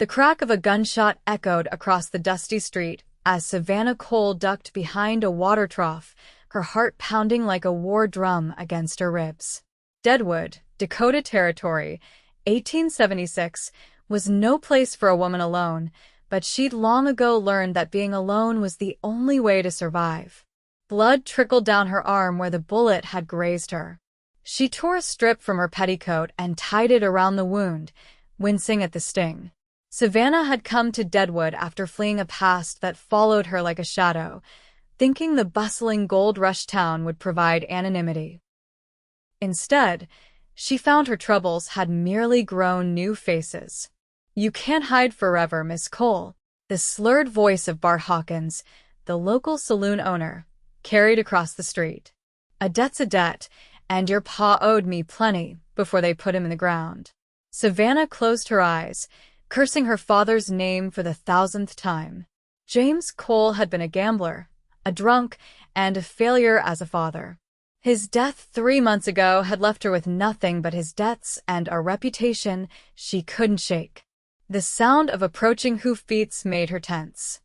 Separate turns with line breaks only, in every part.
The crack of a gunshot echoed across the dusty street as Savannah Cole ducked behind a water trough, her heart pounding like a war drum against her ribs. Deadwood, Dakota Territory, 1876, was no place for a woman alone, but she'd long ago learned that being alone was the only way to survive. Blood trickled down her arm where the bullet had grazed her. She tore a strip from her petticoat and tied it around the wound, wincing at the sting. Savannah had come to Deadwood after fleeing a past that followed her like a shadow, thinking the bustling gold rush town would provide anonymity. Instead, she found her troubles had merely grown new faces. "You can't hide forever, Miss Cole," the slurred voice of Bart Hawkins, the local saloon owner, carried across the street. "A debt's a debt, and your pa owed me plenty before they put him in the ground." Savannah closed her eyes, cursing her father's name for the 1,000th time. James Cole had been a gambler, a drunk, and a failure as a father. His death 3 months ago had left her with nothing but his debts and a reputation she couldn't shake. The sound of approaching hoofbeats made her tense.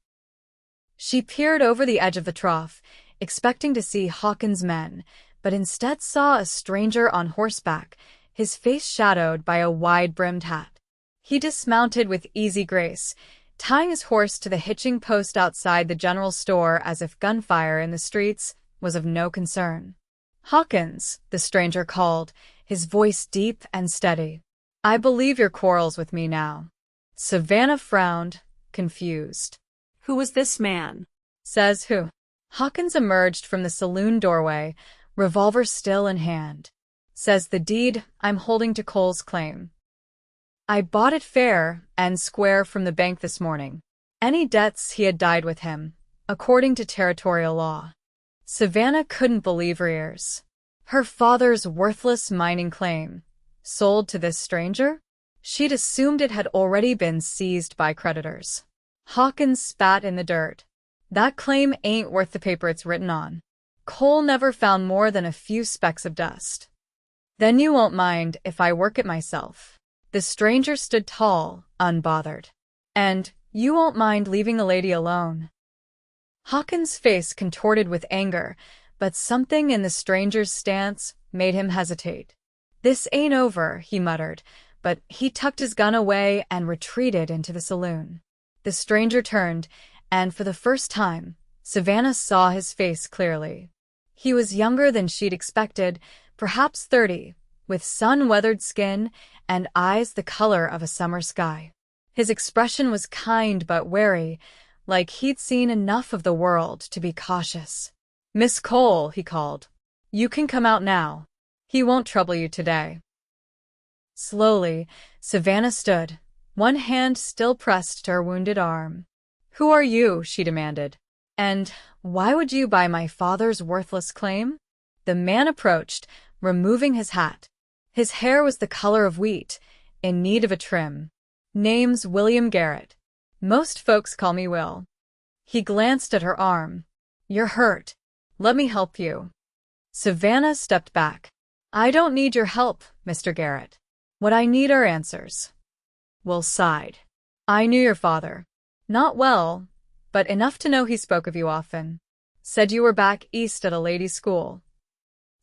She peered over the edge of the trough, expecting to see Hawkins' men, but instead saw a stranger on horseback, his face shadowed by a wide-brimmed hat. He dismounted with easy grace, tying his horse to the hitching post outside the general store as if gunfire in the streets was of no concern. "Hawkins," the stranger called, his voice deep and steady. "I believe your quarrel's with me now." Savannah frowned, confused.
"Who was this man?"
"Says who?" Hawkins emerged from the saloon doorway, revolver still in hand. "Says the deed I'm holding to Cole's claim. I bought it fair and square from the bank this morning. Any debts he had died with him, according to territorial law." Savannah couldn't believe her ears. Her father's worthless mining claim, sold to this stranger? She'd assumed it had already been seized by creditors. Hawkins spat in the dirt. "That claim ain't worth the paper it's written on. Cole never found more than a few specks of dust." "Then you won't mind if I work it myself." The stranger stood tall, unbothered. "And you won't mind leaving the lady alone." Hawkins' face contorted with anger, but something in the stranger's stance made him hesitate. "This ain't over," he muttered, but he tucked his gun away and retreated into the saloon. The stranger turned, and for the first time, Savannah saw his face clearly. He was younger than she'd expected, perhaps 30, with sun-weathered skin and eyes the color of a summer sky. His expression was kind but wary, like he'd seen enough of the world to be cautious. "Miss Cole," he called, "you can come out now. He won't trouble you today." Slowly, Savannah stood, one hand still pressed to her wounded arm. "Who are you?" she demanded. "And why would you buy my father's worthless claim?" The man approached, removing his hat. His hair was the color of wheat, in need of a trim. "Name's William Garrett. Most folks call me Will." He glanced at her arm. "You're hurt. Let me help you." Savannah stepped back. "I don't need your help, Mr. Garrett. What I need are answers." Will sighed. "I knew your father. Not well, but enough to know he spoke of you often. Said you were back east at a ladies' school."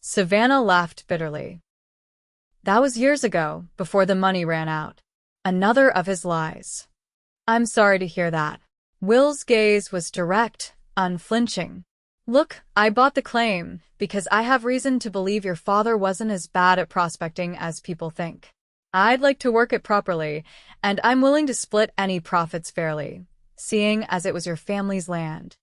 Savannah laughed bitterly. "That was years ago, before the money ran out." Another of his lies. "I'm sorry to hear that." Will's gaze was direct, unflinching. "Look, I bought the claim because I have reason to believe your father wasn't as bad at prospecting as people think. I'd like to work it properly, and I'm willing to split any profits fairly, seeing as it was your family's land."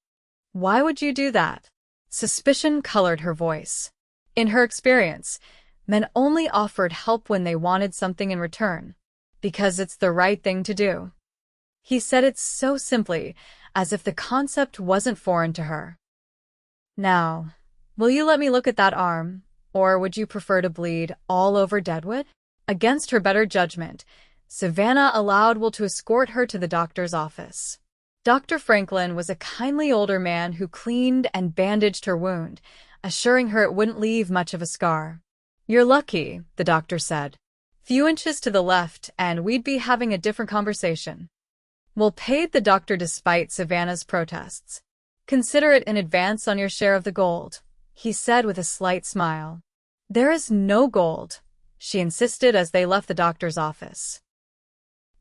"Why would you do that?" Suspicion colored her voice. In her experience, men only offered help when they wanted something in return, because it's the right thing to do. He said it so simply, as if the concept wasn't foreign to her. "Now, will you let me look at that arm, or would you prefer to bleed all over Deadwood?" Against her better judgment, Savannah allowed Will to escort her to the doctor's office. Dr. Franklin was a kindly older man who cleaned and bandaged her wound, assuring her it wouldn't leave much of a scar. "You're lucky," the doctor said. "Few inches to the left, and we'd be having a different conversation." Will pay the doctor despite Savannah's protests. Consider it in advance on your share of the gold, he said with a slight smile. There is no gold, she insisted as they left the doctor's office.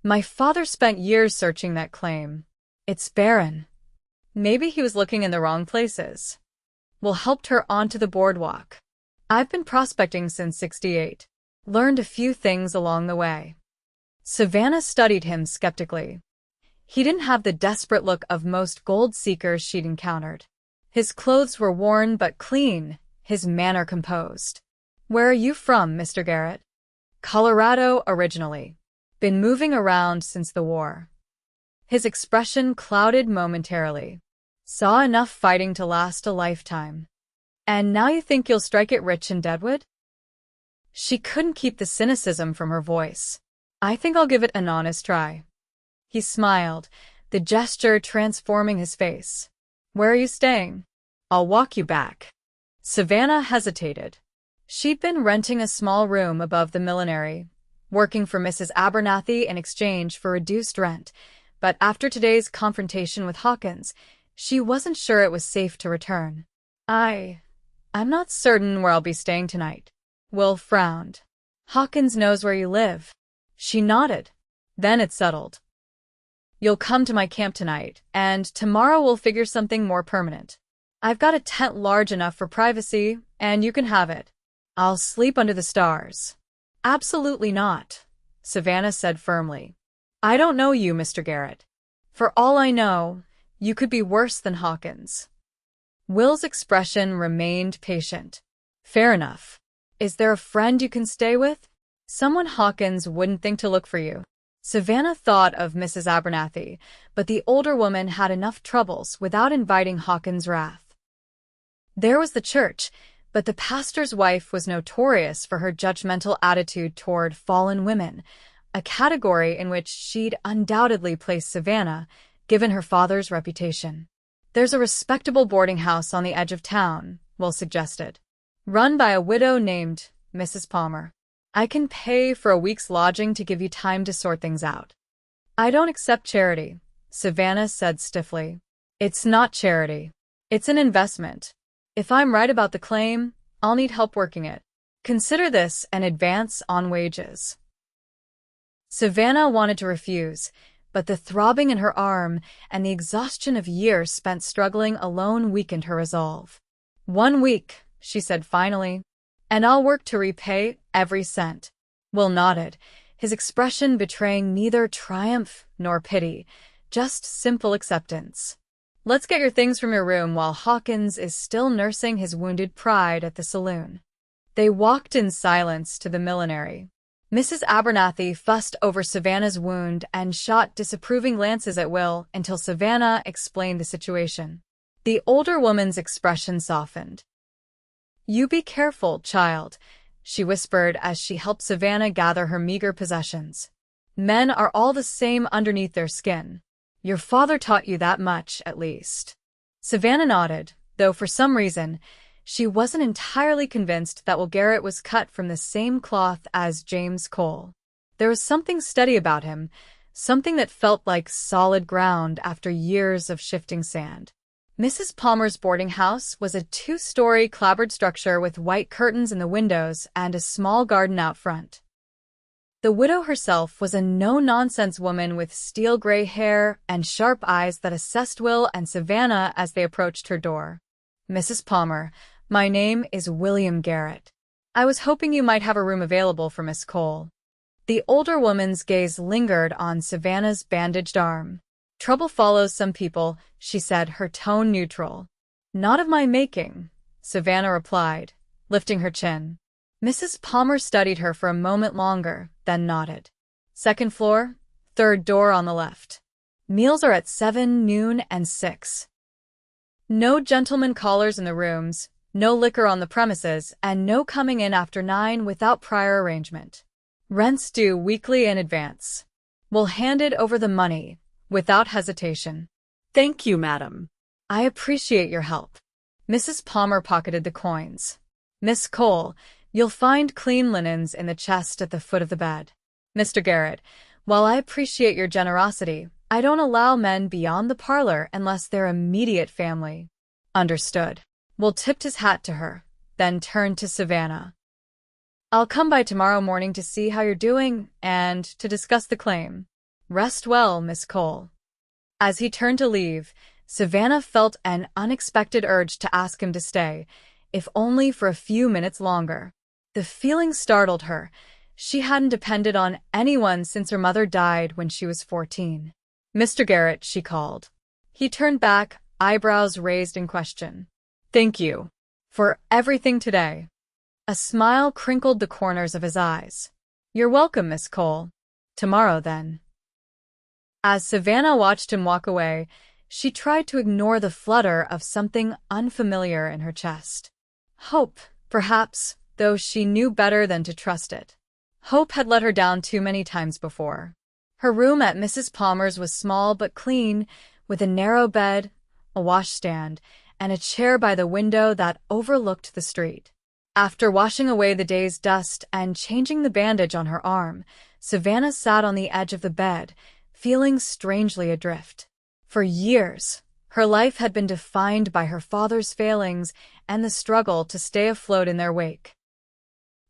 My father spent years searching that claim. It's barren. Maybe he was looking in the wrong places. Will helped her onto the boardwalk. I've been prospecting since '68. Learned a few things along the way. Savannah studied him skeptically. He didn't have the desperate look of most gold seekers she'd encountered. His clothes were worn but clean, his manner composed. Where are you from, Mr. Garrett? Colorado originally. Been moving around since the war. His expression clouded momentarily. Saw enough fighting to last a lifetime. And now you think you'll strike it rich in Deadwood? She couldn't keep the cynicism from her voice. I think I'll give it an honest try. He smiled, the gesture transforming his face. Where are you staying? I'll walk you back. Savannah hesitated. She'd been renting a small room above the millinery, working for Mrs. Abernathy in exchange for reduced rent, but after today's confrontation with Hawkins, she wasn't sure it was safe to return. I'm not certain where I'll be staying tonight. Will frowned. Hawkins knows where you live. She nodded. Then it settled. You'll come to my camp tonight, and tomorrow we'll figure something more permanent. I've got a tent large enough for privacy, and you can have it. I'll sleep under the stars. Absolutely not, Savannah said firmly. I don't know you, Mr. Garrett. For all I know, you could be worse than Hawkins. Will's expression remained patient. Fair enough. Is there a friend you can stay with? Someone Hawkins wouldn't think to look for you. Savannah thought of Mrs. Abernathy, but the older woman had enough troubles without inviting Hawkins' wrath. There was the church, but the pastor's wife was notorious for her judgmental attitude toward fallen women, a category in which she'd undoubtedly place Savannah, given her father's reputation. There's a respectable boarding house on the edge of town, Will suggested. Run by a widow named Mrs. Palmer. I can pay for a week's lodging to give you time to sort things out. I don't accept charity, Savannah said stiffly. It's not charity. It's an investment. If I'm right about the claim, I'll need help working it. Consider this an advance on wages. Savannah wanted to refuse, but the throbbing in her arm and the exhaustion of years spent struggling alone weakened her resolve. 1 week, she said finally, and I'll work to repay every cent. Will nodded, his expression betraying neither triumph nor pity, just simple acceptance. Let's get your things from your room while Hawkins is still nursing his wounded pride at the saloon. They walked in silence to the millinery. Mrs. Abernathy fussed over Savannah's wound and shot disapproving glances at Will until Savannah explained the situation. The older woman's expression softened. You be careful, child, she whispered as she helped Savannah gather her meager possessions. Men are all the same underneath their skin. Your father taught you that much, at least. Savannah nodded, though for some reason, she wasn't entirely convinced that Will Garrett was cut from the same cloth as James Cole. There was something steady about him, something that felt like solid ground after years of shifting sand. Mrs. Palmer's boarding house was a 2-story clapboard structure with white curtains in the windows and a small garden out front. The widow herself was a no-nonsense woman with steel-gray hair and sharp eyes that assessed Will and Savannah as they approached her door. Mrs. Palmer, my name is William Garrett. I was hoping you might have a room available for Miss Cole. The older woman's gaze lingered on Savannah's bandaged arm. Trouble follows some people, she said, her tone neutral. Not of my making, Savannah replied, lifting her chin. Mrs. Palmer studied her for a moment longer, then nodded. 2nd floor, 3rd door on the left. Meals are at 7, noon, and 6. No gentlemen callers in the rooms, no liquor on the premises, and no coming in after 9 without prior arrangement. Rent's due weekly in advance. We'll hand it over the money, without hesitation.
Thank you, madam.
I appreciate your help. Mrs. Palmer pocketed the coins. Miss Cole, you'll find clean linens in the chest at the foot of the bed. Mr. Garrett, while I appreciate your generosity, I don't allow men beyond the parlor unless they're immediate family. Understood. Will tipped his hat to her, then turned to Savannah. I'll come by tomorrow morning to see how you're doing and to discuss the claim. Rest well, Miss Cole. As he turned to leave, Savannah felt an unexpected urge to ask him to stay, if only for a few minutes longer. The feeling startled her. She hadn't depended on anyone since her mother died when she was 14. Mr. Garrett, she called. He turned back, eyebrows raised in question. Thank you. For everything today. A smile crinkled the corners of his eyes. You're welcome, Miss Cole. Tomorrow, then. As Savannah watched him walk away, she tried to ignore the flutter of something unfamiliar in her chest. Hope, perhaps, though she knew better than to trust it. Hope had let her down too many times before. Her room at Mrs. Palmer's was small but clean, with a narrow bed, a washstand, and a chair by the window that overlooked the street. After washing away the day's dust and changing the bandage on her arm, Savannah sat on the edge of the bed, feeling strangely adrift. For years, her life had been defined by her father's failings and the struggle to stay afloat in their wake.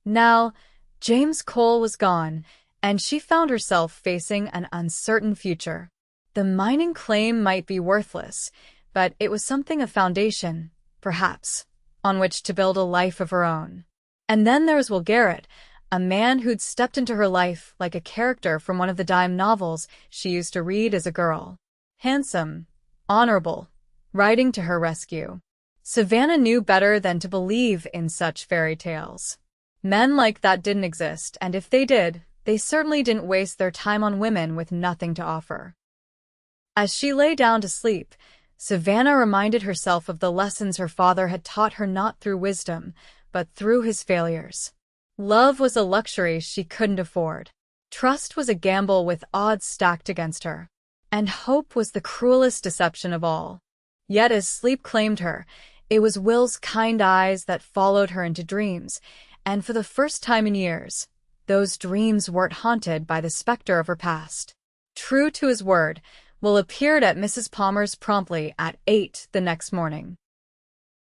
Now, James Cole was gone, and she found herself facing an uncertain future. The mining claim might be worthless, but it was something of foundation, perhaps, on which to build a life of her own. And then there was Will Garrett, a man who'd stepped into her life like a character from one of the dime novels she used to read as a girl. Handsome, honorable, riding to her rescue. Savannah knew better than to believe in such fairy tales. Men like that didn't exist, and if they did, they certainly didn't waste their time on women with nothing to offer. As she lay down to sleep, Savannah reminded herself of the lessons her father had taught her not through wisdom, but through his failures. Love was a luxury she couldn't afford. Trust was a gamble with odds stacked against her. And hope was the cruelest deception of all. Yet as sleep claimed her, it was Will's kind eyes that followed her into dreams, and for the first time in years, those dreams weren't haunted by the specter of her past. True to his word, Will appeared at Mrs. Palmer's promptly at 8 the next morning.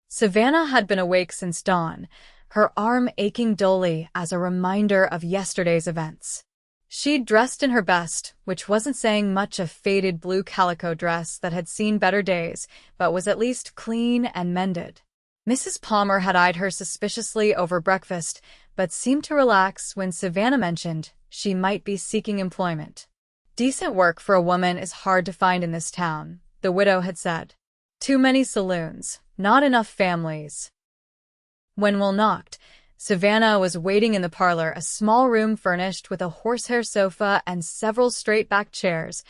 Savannah had been awake since dawn, her arm aching dully as a reminder of yesterday's events. She'd dressed in her best, which wasn't saying much, a faded blue calico dress that had seen better days, but was at least clean and mended. Mrs. Palmer had eyed her suspiciously over breakfast, but seemed to relax when Savannah mentioned she might be seeking employment. Decent work for a woman is hard to find in this town, the widow had said. Too many saloons, not enough families. When Will knocked, Savannah was waiting in the parlor, a small room furnished with a horsehair sofa and several straight-backed chairs,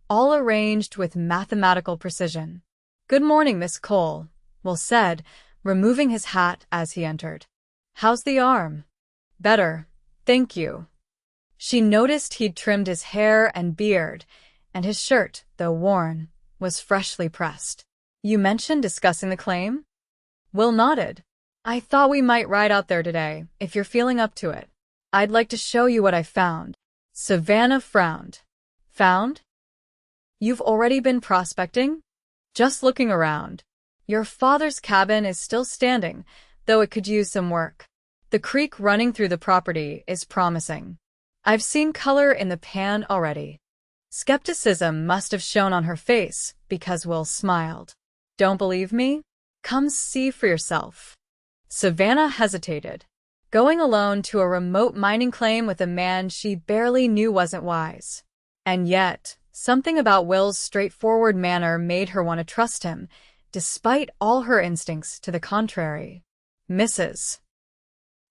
all arranged with mathematical precision. "Good morning, Miss Cole," Will said, removing his hat as he entered. "How's the arm?" "Better, thank you." She noticed he'd trimmed his hair and beard, and his shirt, though worn, was freshly pressed. "You mentioned discussing the claim?" Will nodded. "I thought we might ride out there today, if you're feeling up to it. I'd like to show you what I found." Savannah frowned. "Found? You've already been prospecting?" "Just looking around. Your father's cabin is still standing, though it could use some work. The creek running through the property is promising. I've seen color in the pan already." Skepticism must have shown on her face because Will smiled. "Don't believe me? Come see for yourself." Savannah hesitated. Going alone to a remote mining claim with a man she barely knew wasn't wise. And yet, something about Will's straightforward manner made her want to trust him, despite all her instincts to the contrary. "Mrs.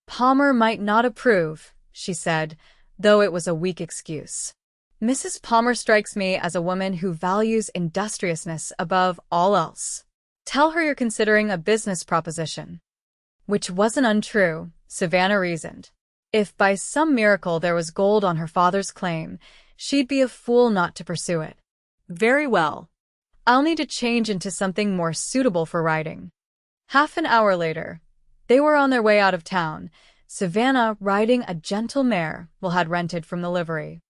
Palmer might not approve," she said, though it was a weak excuse. "Mrs. Palmer strikes me as a woman who values industriousness above all else. Tell her you're considering a business proposition." Which wasn't untrue, Savannah reasoned. If by some miracle there was gold on her father's claim, she'd be a fool not to pursue it. "Very well. I'll need to change into something more suitable for riding." Half an hour later, they were on their way out of town, Savannah riding a gentle mare Will had rented from the livery.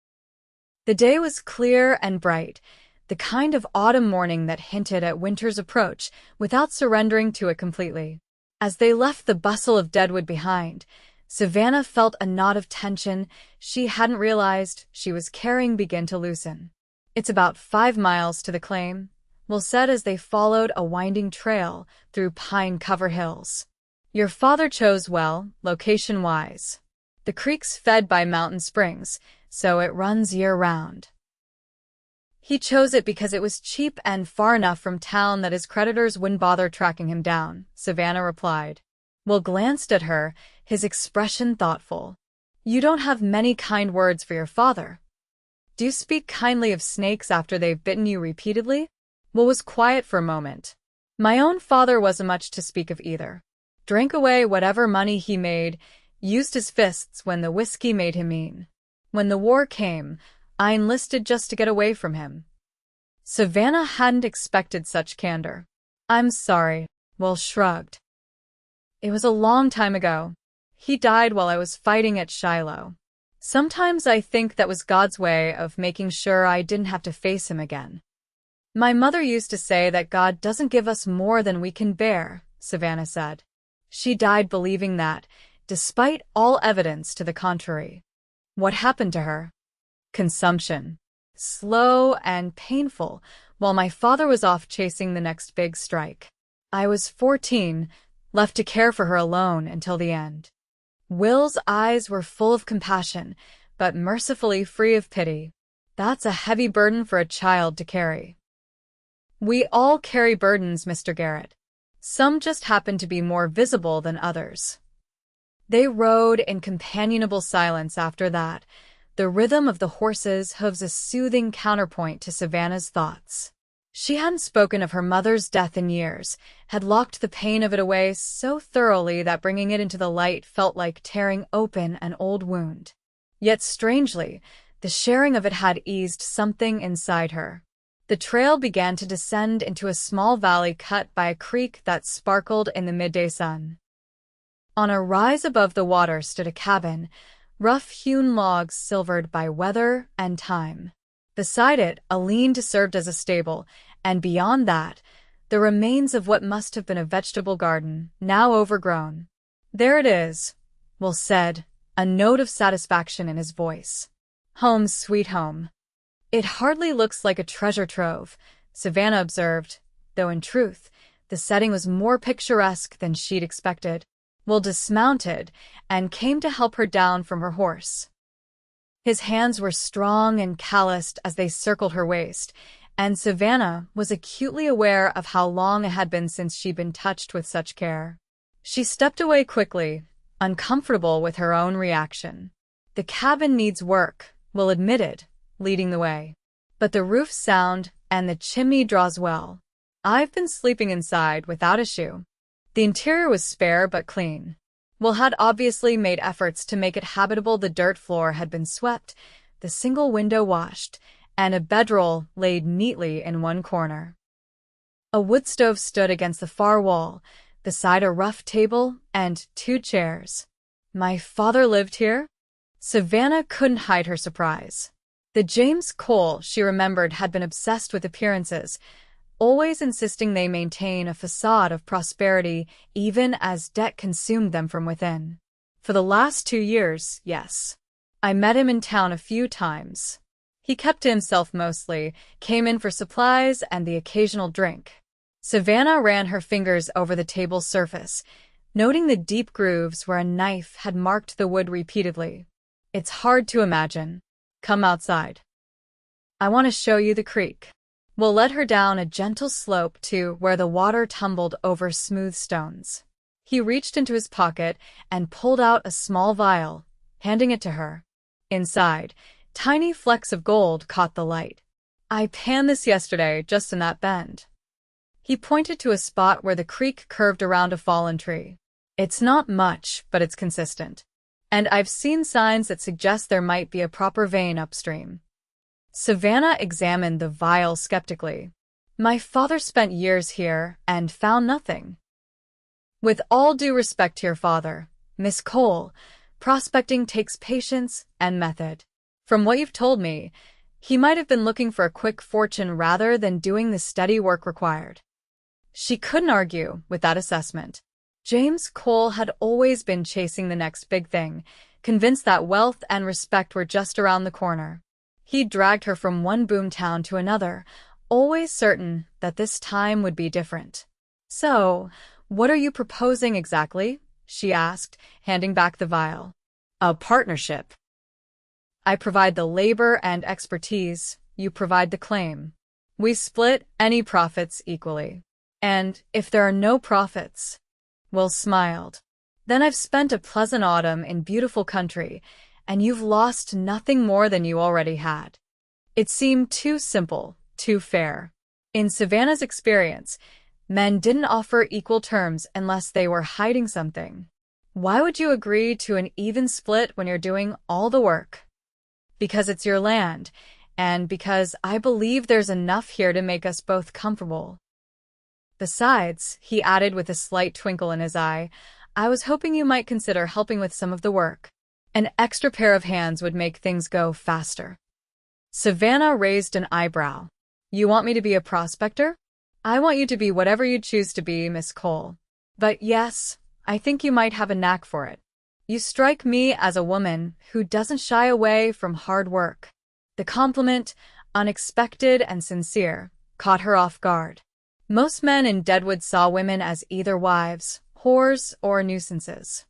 The day was clear and bright, the kind of autumn morning that hinted at winter's approach without surrendering to it completely. As they left the bustle of Deadwood behind, Savannah felt a knot of tension she hadn't realized she was carrying begin to loosen. "It's about 5 miles to the claim," Will said as they followed a winding trail through pine-covered hills. "Your father chose well, location-wise. The creek's fed by mountain springs, so it runs year-round. He chose it because it was cheap and far enough from town that his creditors wouldn't bother tracking him down," Savannah replied. Will glanced at her, his expression thoughtful. "You don't have many kind words for your father. Do you speak kindly of snakes after they've bitten you repeatedly?" Will was quiet for a moment. "My own father wasn't much to speak of either. Drank away whatever money he made, used his fists when the whiskey made him mean. When the war came, I enlisted just to get away from him." Savannah hadn't expected such candor. "I'm sorry," Will shrugged. "It was a long time ago. He died while I was fighting at Shiloh. Sometimes I think that was God's way of making sure I didn't have to face him again." "My mother used to say that God doesn't give us more than we can bear," Savannah said. She died believing that, despite all evidence to the contrary. "What happened to her?" "Consumption. Slow and painful, while my father was off chasing the next big strike. I was 14, left to care for her alone until the end." Will's eyes were full of compassion, but mercifully free of pity. "That's a heavy burden for a child to carry." "We all carry burdens, Mr. Garrett. Some just happen to be more visible than others." They rode in companionable silence after that, the rhythm of the horses' hooves a soothing counterpoint to Savannah's thoughts. She hadn't spoken of her mother's death in years, had locked the pain of it away so thoroughly that bringing it into the light felt like tearing open an old wound. Yet strangely, the sharing of it had eased something inside her. The trail began to descend into a small valley cut by a creek that sparkled in the midday sun. On a rise above the water stood a cabin, rough-hewn logs silvered by weather and time. Beside it, a lean-to served as a stable, and beyond that, the remains of what must have been a vegetable garden, now overgrown. "There it is," Will said, a note of satisfaction in his voice. "Home sweet home." "It hardly looks like a treasure trove," Savannah observed, though in truth, the setting was more picturesque than she'd expected. Will dismounted and came to help her down from her horse. His hands were strong and calloused as they circled her waist, and Savannah was acutely aware of how long it had been since she'd been touched with such care. She stepped away quickly, uncomfortable with her own reaction. "The cabin needs work," Will admitted, leading the way. "But the roof's sound and the chimney draws well. I've been sleeping inside without a shoe." The interior was spare but clean. Will had obviously made efforts to make it habitable. The dirt floor had been swept, the single window washed, and a bedroll laid neatly in one corner. A wood stove stood against the far wall, beside a rough table and 2 chairs. "My father lived here?" Savannah couldn't hide her surprise. The James Cole she remembered had been obsessed with appearances, always insisting they maintain a facade of prosperity even as debt consumed them from within. "For the last 2 years, yes. I met him in town a few times. He kept to himself mostly, came in for supplies and the occasional drink." Savannah ran her fingers over the table's surface, noting the deep grooves where a knife had marked the wood repeatedly. "It's hard to imagine. Come outside. I want to show you the creek." Will led her down a gentle slope to where the water tumbled over smooth stones. He reached into his pocket and pulled out a small vial, handing it to her. Inside, tiny flecks of gold caught the light. "I panned this yesterday, just in that bend." He pointed to a spot where the creek curved around a fallen tree. "It's not much, but it's consistent. And I've seen signs that suggest there might be a proper vein upstream." Savannah examined the vial skeptically. "My father spent years here and found nothing." "With all due respect to your father, Miss Cole, prospecting takes patience and method. From what you've told me, He might have been looking for a quick fortune rather than doing the steady work required. She couldn't argue with that assessment. James Cole had always been chasing the next big thing, convinced that wealth and respect were just around the corner. He'd dragged her from one boomtown to another, always certain that this time would be different. "So, what are you proposing exactly?" she asked, handing back the vial. "A partnership. I provide the labor and expertise, you provide the claim. We split any profits equally. And if there are no profits..." Will smiled. "Then I've spent a pleasant autumn in beautiful country, and you've lost nothing more than you already had." It seemed too simple, too fair. In Savannah's experience, men didn't offer equal terms unless they were hiding something. Why would you agree to an even split when you're doing all the work? Because it's your land, and because I believe there's enough here to make us both comfortable. Besides, he added with a slight twinkle in his eye, I was hoping you might consider helping with some of the work. An extra pair of hands would make things go faster. Savannah raised an eyebrow. You want me to be a prospector? I want you to be whatever you choose to be, Miss Cole. But yes, I think you might have a knack for it. You strike me as a woman who doesn't shy away from hard work. The compliment, unexpected and sincere, caught her off guard. Most men in Deadwood saw women as either wives, whores, or nuisances.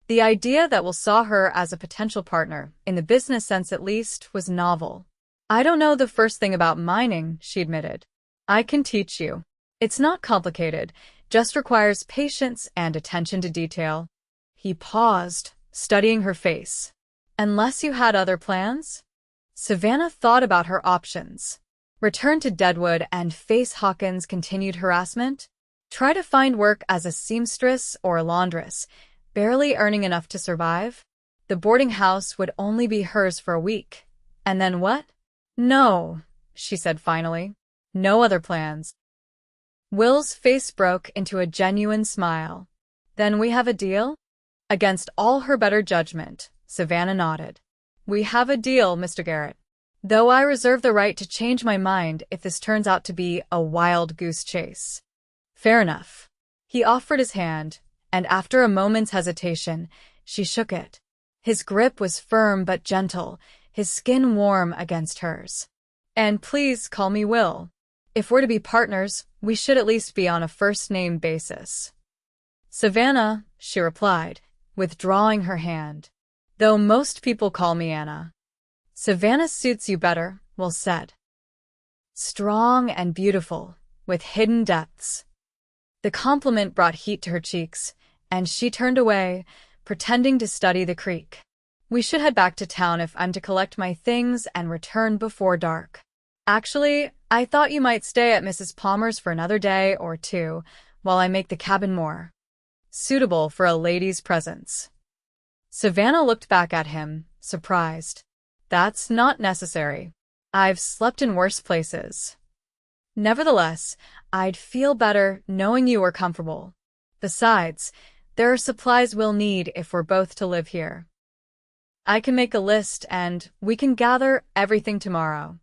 The idea that Will saw her as a potential partner, in the business sense at least, was novel. I don't know the first thing about mining, she admitted. I can teach you. It's not complicated, just requires patience and attention to detail. He paused, studying her face. Unless you had other plans? Savannah thought about her options. Return to Deadwood and face Hawkins' continued harassment? Try to find work as a seamstress or a laundress, barely earning enough to survive? The boarding house would only be hers for a week. And then what? No, she said finally. No other plans. Will's face broke into a genuine smile. Then we have a deal? Against all her better judgment, Savannah nodded. We have a deal, Mr. Garrett. Though I reserve the right to change my mind if this turns out to be a wild goose chase. Fair enough. He offered his hand, and after a moment's hesitation, she shook it. His grip was firm but gentle, his skin warm against hers. And please call me Will. If we're to be partners, we should at least be on a first-name basis. Savannah, she replied, withdrawing her hand. Though most people call me Anna. Savannah suits you better, Will said. Strong and beautiful, with hidden depths. The compliment brought heat to her cheeks, and she turned away, pretending to study the creek. We should head back to town if I'm to collect my things and return before dark. Actually, I thought you might stay at Mrs. Palmer's for another day or two, while I make the cabin more suitable for a lady's presence. Savannah looked back at him, surprised. That's not necessary. I've slept in worse places. Nevertheless, I'd feel better knowing you were comfortable. Besides, there are supplies we'll need if we're both to live here. I can make a list and we can gather everything tomorrow.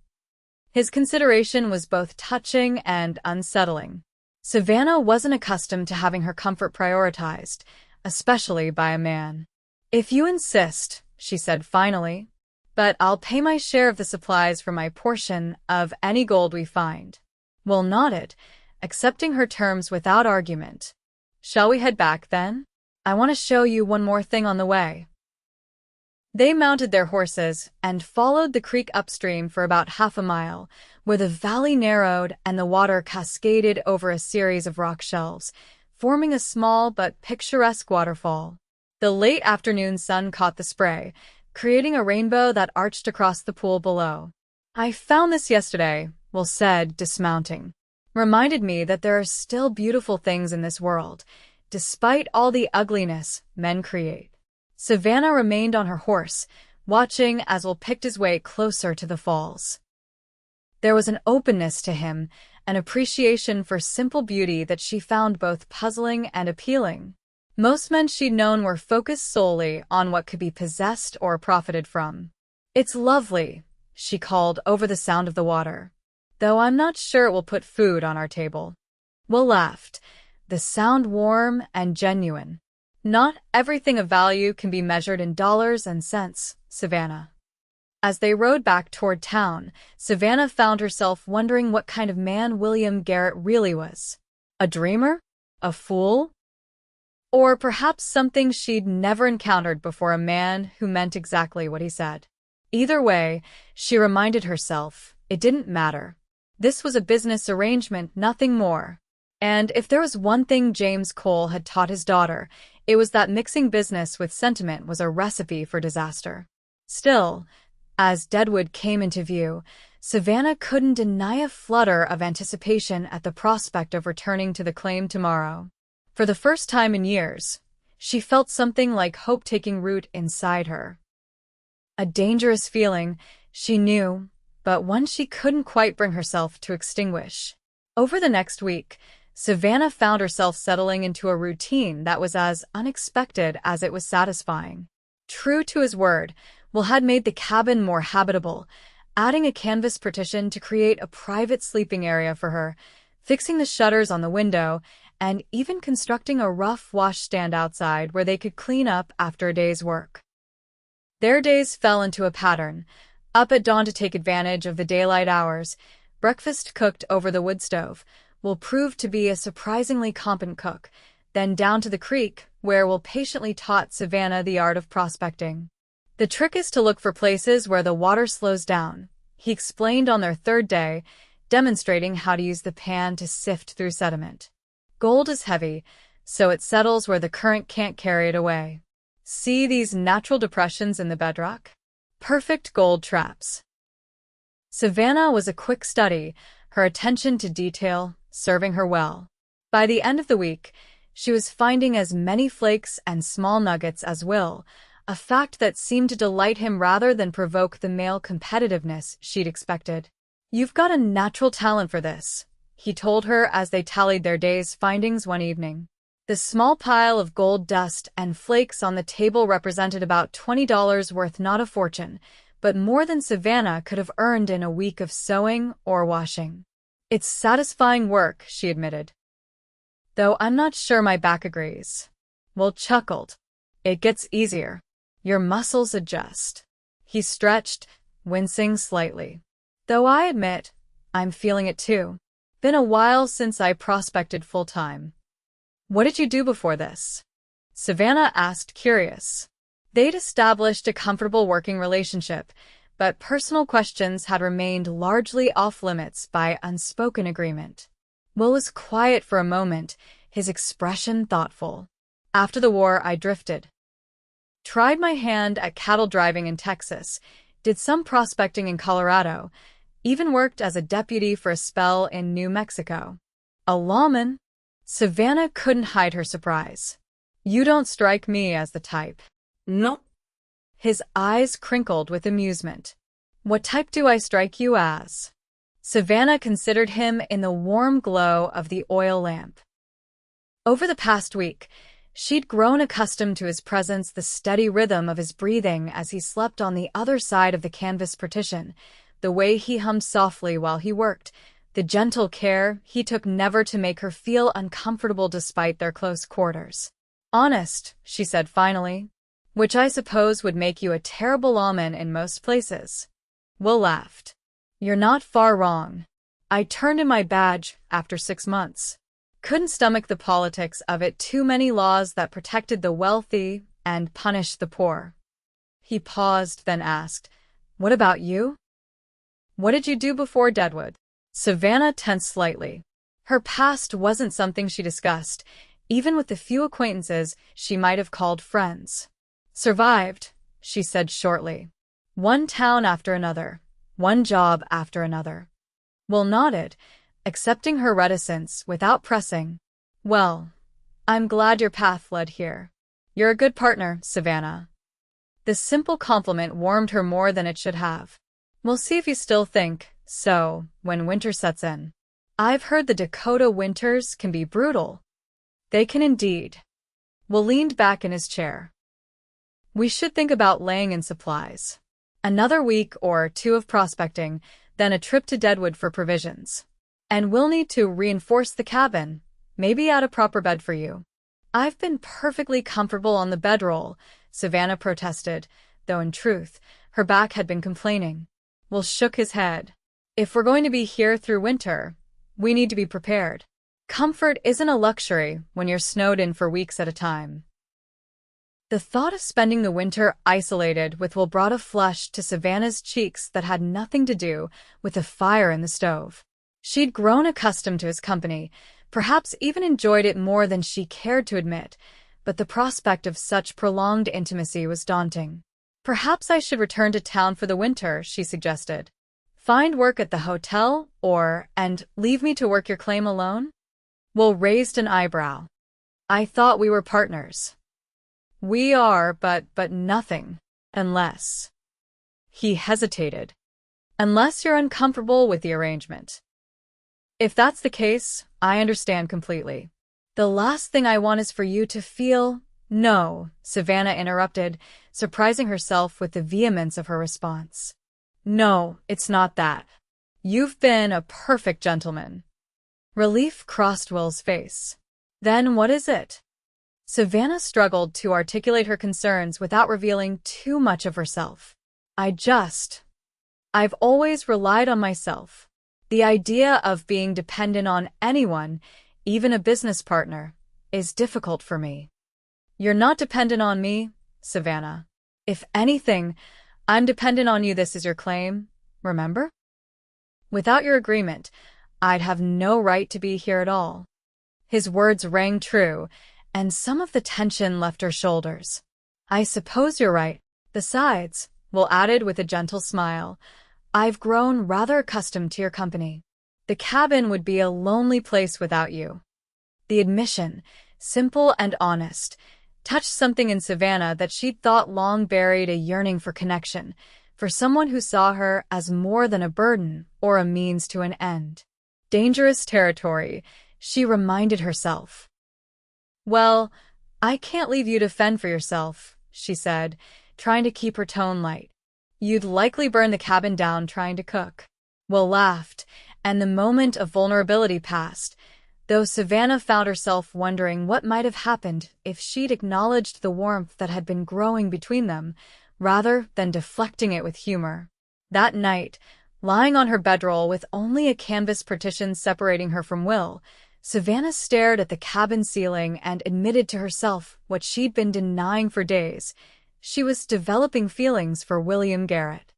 His consideration was both touching and unsettling. Savannah wasn't accustomed to having her comfort prioritized, especially by a man. If you insist, she said finally, but I'll pay my share of the supplies for my portion of any gold we find. Will nodded, accepting her terms without argument. Shall we head back then? I want to show you one more thing on the way. They mounted their horses and followed the creek upstream for about half a mile, where the valley narrowed and the water cascaded over a series of rock shelves, forming a small but picturesque waterfall. The late afternoon sun caught the spray, creating a rainbow that arched across the pool below. I found this yesterday, Will said, dismounting. Reminded me that there are still beautiful things in this world, despite all the ugliness men create. Savannah remained on her horse, watching as Will picked his way closer to the falls. There was an openness to him, an appreciation for simple beauty that she found both puzzling and appealing. Most men she'd known were focused solely on what could be possessed or profited from. It's lovely, she called over the sound of the water. Though I'm not sure it will put food on our table. Will laughed, the sound warm and genuine. Not everything of value can be measured in dollars and cents, Savannah. As they rode back toward town, Savannah found herself wondering what kind of man William Garrett really was. A dreamer? A fool? Or perhaps something she'd never encountered before, a man who meant exactly what he said. Either way, she reminded herself, it didn't matter. This was a business arrangement, nothing more. And if there was one thing James Cole had taught his daughter, it was that mixing business with sentiment was a recipe for disaster. Still, as Deadwood came into view, Savannah couldn't deny a flutter of anticipation at the prospect of returning to the claim tomorrow. For the first time in years, she felt something like hope taking root inside her. A dangerous feeling, she knew, but one she couldn't quite bring herself to extinguish. Over the next week, Savannah found herself settling into a routine that was as unexpected as it was satisfying. True to his word, Will had made the cabin more habitable, adding a canvas partition to create a private sleeping area for her, fixing the shutters on the window, and even constructing a rough washstand outside where they could clean up after a day's work. Their days fell into a pattern. Up at dawn to take advantage of the daylight hours, breakfast cooked over the wood stove. Will proved to be a surprisingly competent cook, then down to the creek, where Will patiently taught Savannah the art of prospecting. The trick is to look for places where the water slows down, he explained on their third day, demonstrating how to use the pan to sift through sediment. Gold is heavy, so it settles where the current can't carry it away. See these natural depressions in the bedrock? Perfect gold traps. Savannah was a quick study, her attention to detail serving her well. By the end of the week, she was finding as many flakes and small nuggets as Will, a fact that seemed to delight him rather than provoke the male competitiveness she'd expected. You've got a natural talent for this, he told her as they tallied their day's findings one evening. The small pile of gold dust and flakes on the table represented about $20 worth, not a fortune, but more than Savannah could have earned in a week of sewing or washing. It's satisfying work, she admitted. Though I'm not sure my back agrees. Will chuckled. It gets easier. Your muscles adjust. He stretched, wincing slightly. Though I admit, I'm feeling it too. Been a while since I prospected full-time. What did you do before this? Savannah asked, curious. They'd established a comfortable working relationship, but personal questions had remained largely off-limits by unspoken agreement. Will was quiet for a moment, his expression thoughtful. After the war, I drifted. Tried my hand at cattle driving in Texas, did some prospecting in Colorado, even worked as a deputy for a spell in New Mexico. A lawman? Savannah couldn't hide her surprise. You don't strike me as the type.
No.
His eyes crinkled with amusement. What type do I strike you as? Savannah considered him in the warm glow of the oil lamp. Over the past week, she'd grown accustomed to his presence, the steady rhythm of his breathing as he slept on the other side of the canvas partition, the way he hummed softly while he worked, the gentle care he took never to make her feel uncomfortable despite their close quarters. Honest, she said finally. Which I suppose would make you a terrible lawman in most places. Will laughed. You're not far wrong. I turned in my badge after 6 months. Couldn't stomach the politics of it, too many laws that protected the wealthy and punished the poor. He paused, then asked, What about you? What did you do before Deadwood? Savannah tensed slightly. Her past wasn't something she discussed, even with the few acquaintances she might have called friends. Survived, she said shortly. One town after another, one job after another. Will nodded, accepting her reticence without pressing. Well, I'm glad your path led here. You're a good partner, Savannah. The simple compliment warmed her more than it should have. We'll see if you still think so when winter sets in. I've heard the Dakota winters can be brutal. They can indeed. Will leaned back in his chair. We should think about laying in supplies. Another week or two of prospecting, then a trip to Deadwood for provisions. And we'll need to reinforce the cabin, maybe add a proper bed for you. I've been perfectly comfortable on the bedroll, Savannah protested, though in truth, her back had been complaining. Will shook his head. If we're going to be here through winter, we need to be prepared. Comfort isn't a luxury when you're snowed in for weeks at a time. The thought of spending the winter isolated with Will brought a flush to Savannah's cheeks that had nothing to do with the fire in the stove. She'd grown accustomed to his company, perhaps even enjoyed it more than she cared to admit, but the prospect of such prolonged intimacy was daunting. Perhaps I should return to town for the winter, she suggested. Find work at the hotel, and leave me to work your claim alone? Will raised an eyebrow. I thought we were partners. We are, but nothing. Unless. He hesitated. Unless you're uncomfortable with the arrangement. If that's the case, I understand completely. The last thing I want is for you to feel— No, Savannah interrupted, surprising herself with the vehemence of her response. No, it's not that. You've been a perfect gentleman. Relief crossed Will's face. Then what is it? Savannah struggled to articulate her concerns without revealing too much of herself. I've always relied on myself. The idea of being dependent on anyone, even a business partner, is difficult for me. You're not dependent on me, Savannah. If anything, I'm dependent on you. This is your claim, remember? Without your agreement, I'd have no right to be here at all. His words rang true, and some of the tension left her shoulders. I suppose you're right. Besides, Will added with a gentle smile, I've grown rather accustomed to your company. The cabin would be a lonely place without you. The admission, simple and honest, touched something in Savannah that she'd thought long buried, a yearning for connection, for someone who saw her as more than a burden or a means to an end. Dangerous territory, she reminded herself. Well, I can't leave you to fend for yourself, she said, trying to keep her tone light. You'd likely burn the cabin down trying to cook. Will laughed, and the moment of vulnerability passed, though Savannah found herself wondering what might have happened if she'd acknowledged the warmth that had been growing between them, rather than deflecting it with humor. That night, lying on her bedroll with only a canvas partition separating her from Will, Savannah stared at the cabin ceiling and admitted to herself what she'd been denying for days. She was developing feelings for William Garrett.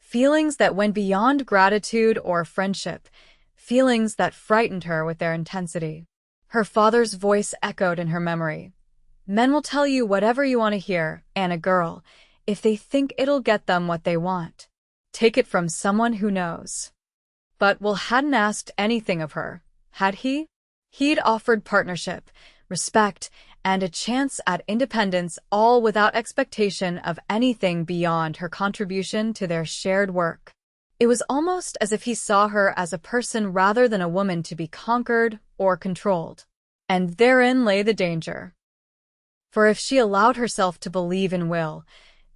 Feelings that went beyond gratitude or friendship, feelings that frightened her with their intensity. Her father's voice echoed in her memory. Men will tell you whatever you want to hear, Anna girl, if they think it'll get them what they want. Take it from someone who knows. But Will hadn't asked anything of her, had he? He'd offered partnership, respect, and a chance at independence, all without expectation of anything beyond her contribution to their shared work. It was almost as if he saw her as a person rather than a woman to be conquered or controlled. And therein lay the danger. For if she allowed herself to believe in Will,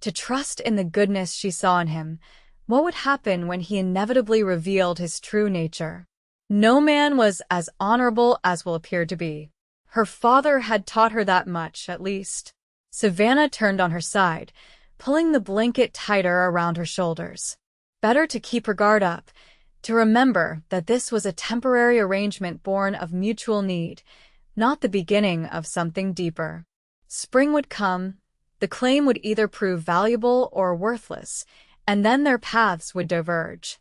to trust in the goodness she saw in him, what would happen when he inevitably revealed his true nature? No man was as honorable as Will appeared to be. Her father had taught her that much, at least. Savannah turned on her side, pulling the blanket tighter around her shoulders. Better to keep her guard up, to remember that this was a temporary arrangement born of mutual need, not the beginning of something deeper. Spring would come, the claim would either prove valuable or worthless, and then their paths would diverge.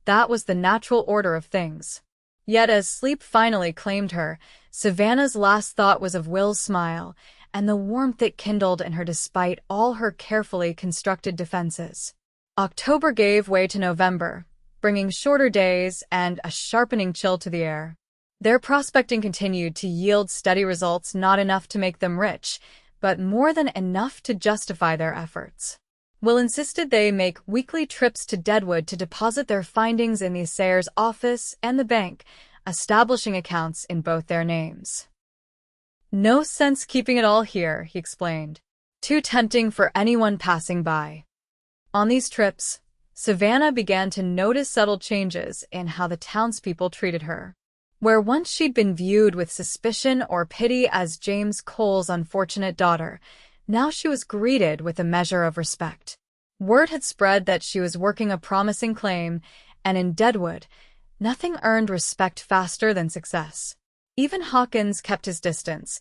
That was the natural order of things. Yet as sleep finally claimed her, Savannah's last thought was of Will's smile and the warmth it kindled in her despite all her carefully constructed defenses. October gave way to November, bringing shorter days and a sharpening chill to the air. Their prospecting continued to yield steady results, not enough to make them rich, but more than enough to justify their efforts. Will insisted they make weekly trips to Deadwood to deposit their findings in the assayer's office and the bank, establishing accounts in both their names. No sense keeping it all here, he explained. Too tempting for anyone passing by. On these trips, Savannah began to notice subtle changes in how the townspeople treated her. Where once she'd been viewed with suspicion or pity as James Cole's unfortunate daughter, now she was greeted with a measure of respect. Word had spread that she was working a promising claim, and in Deadwood, nothing earned respect faster than success. Even Hawkins kept his distance,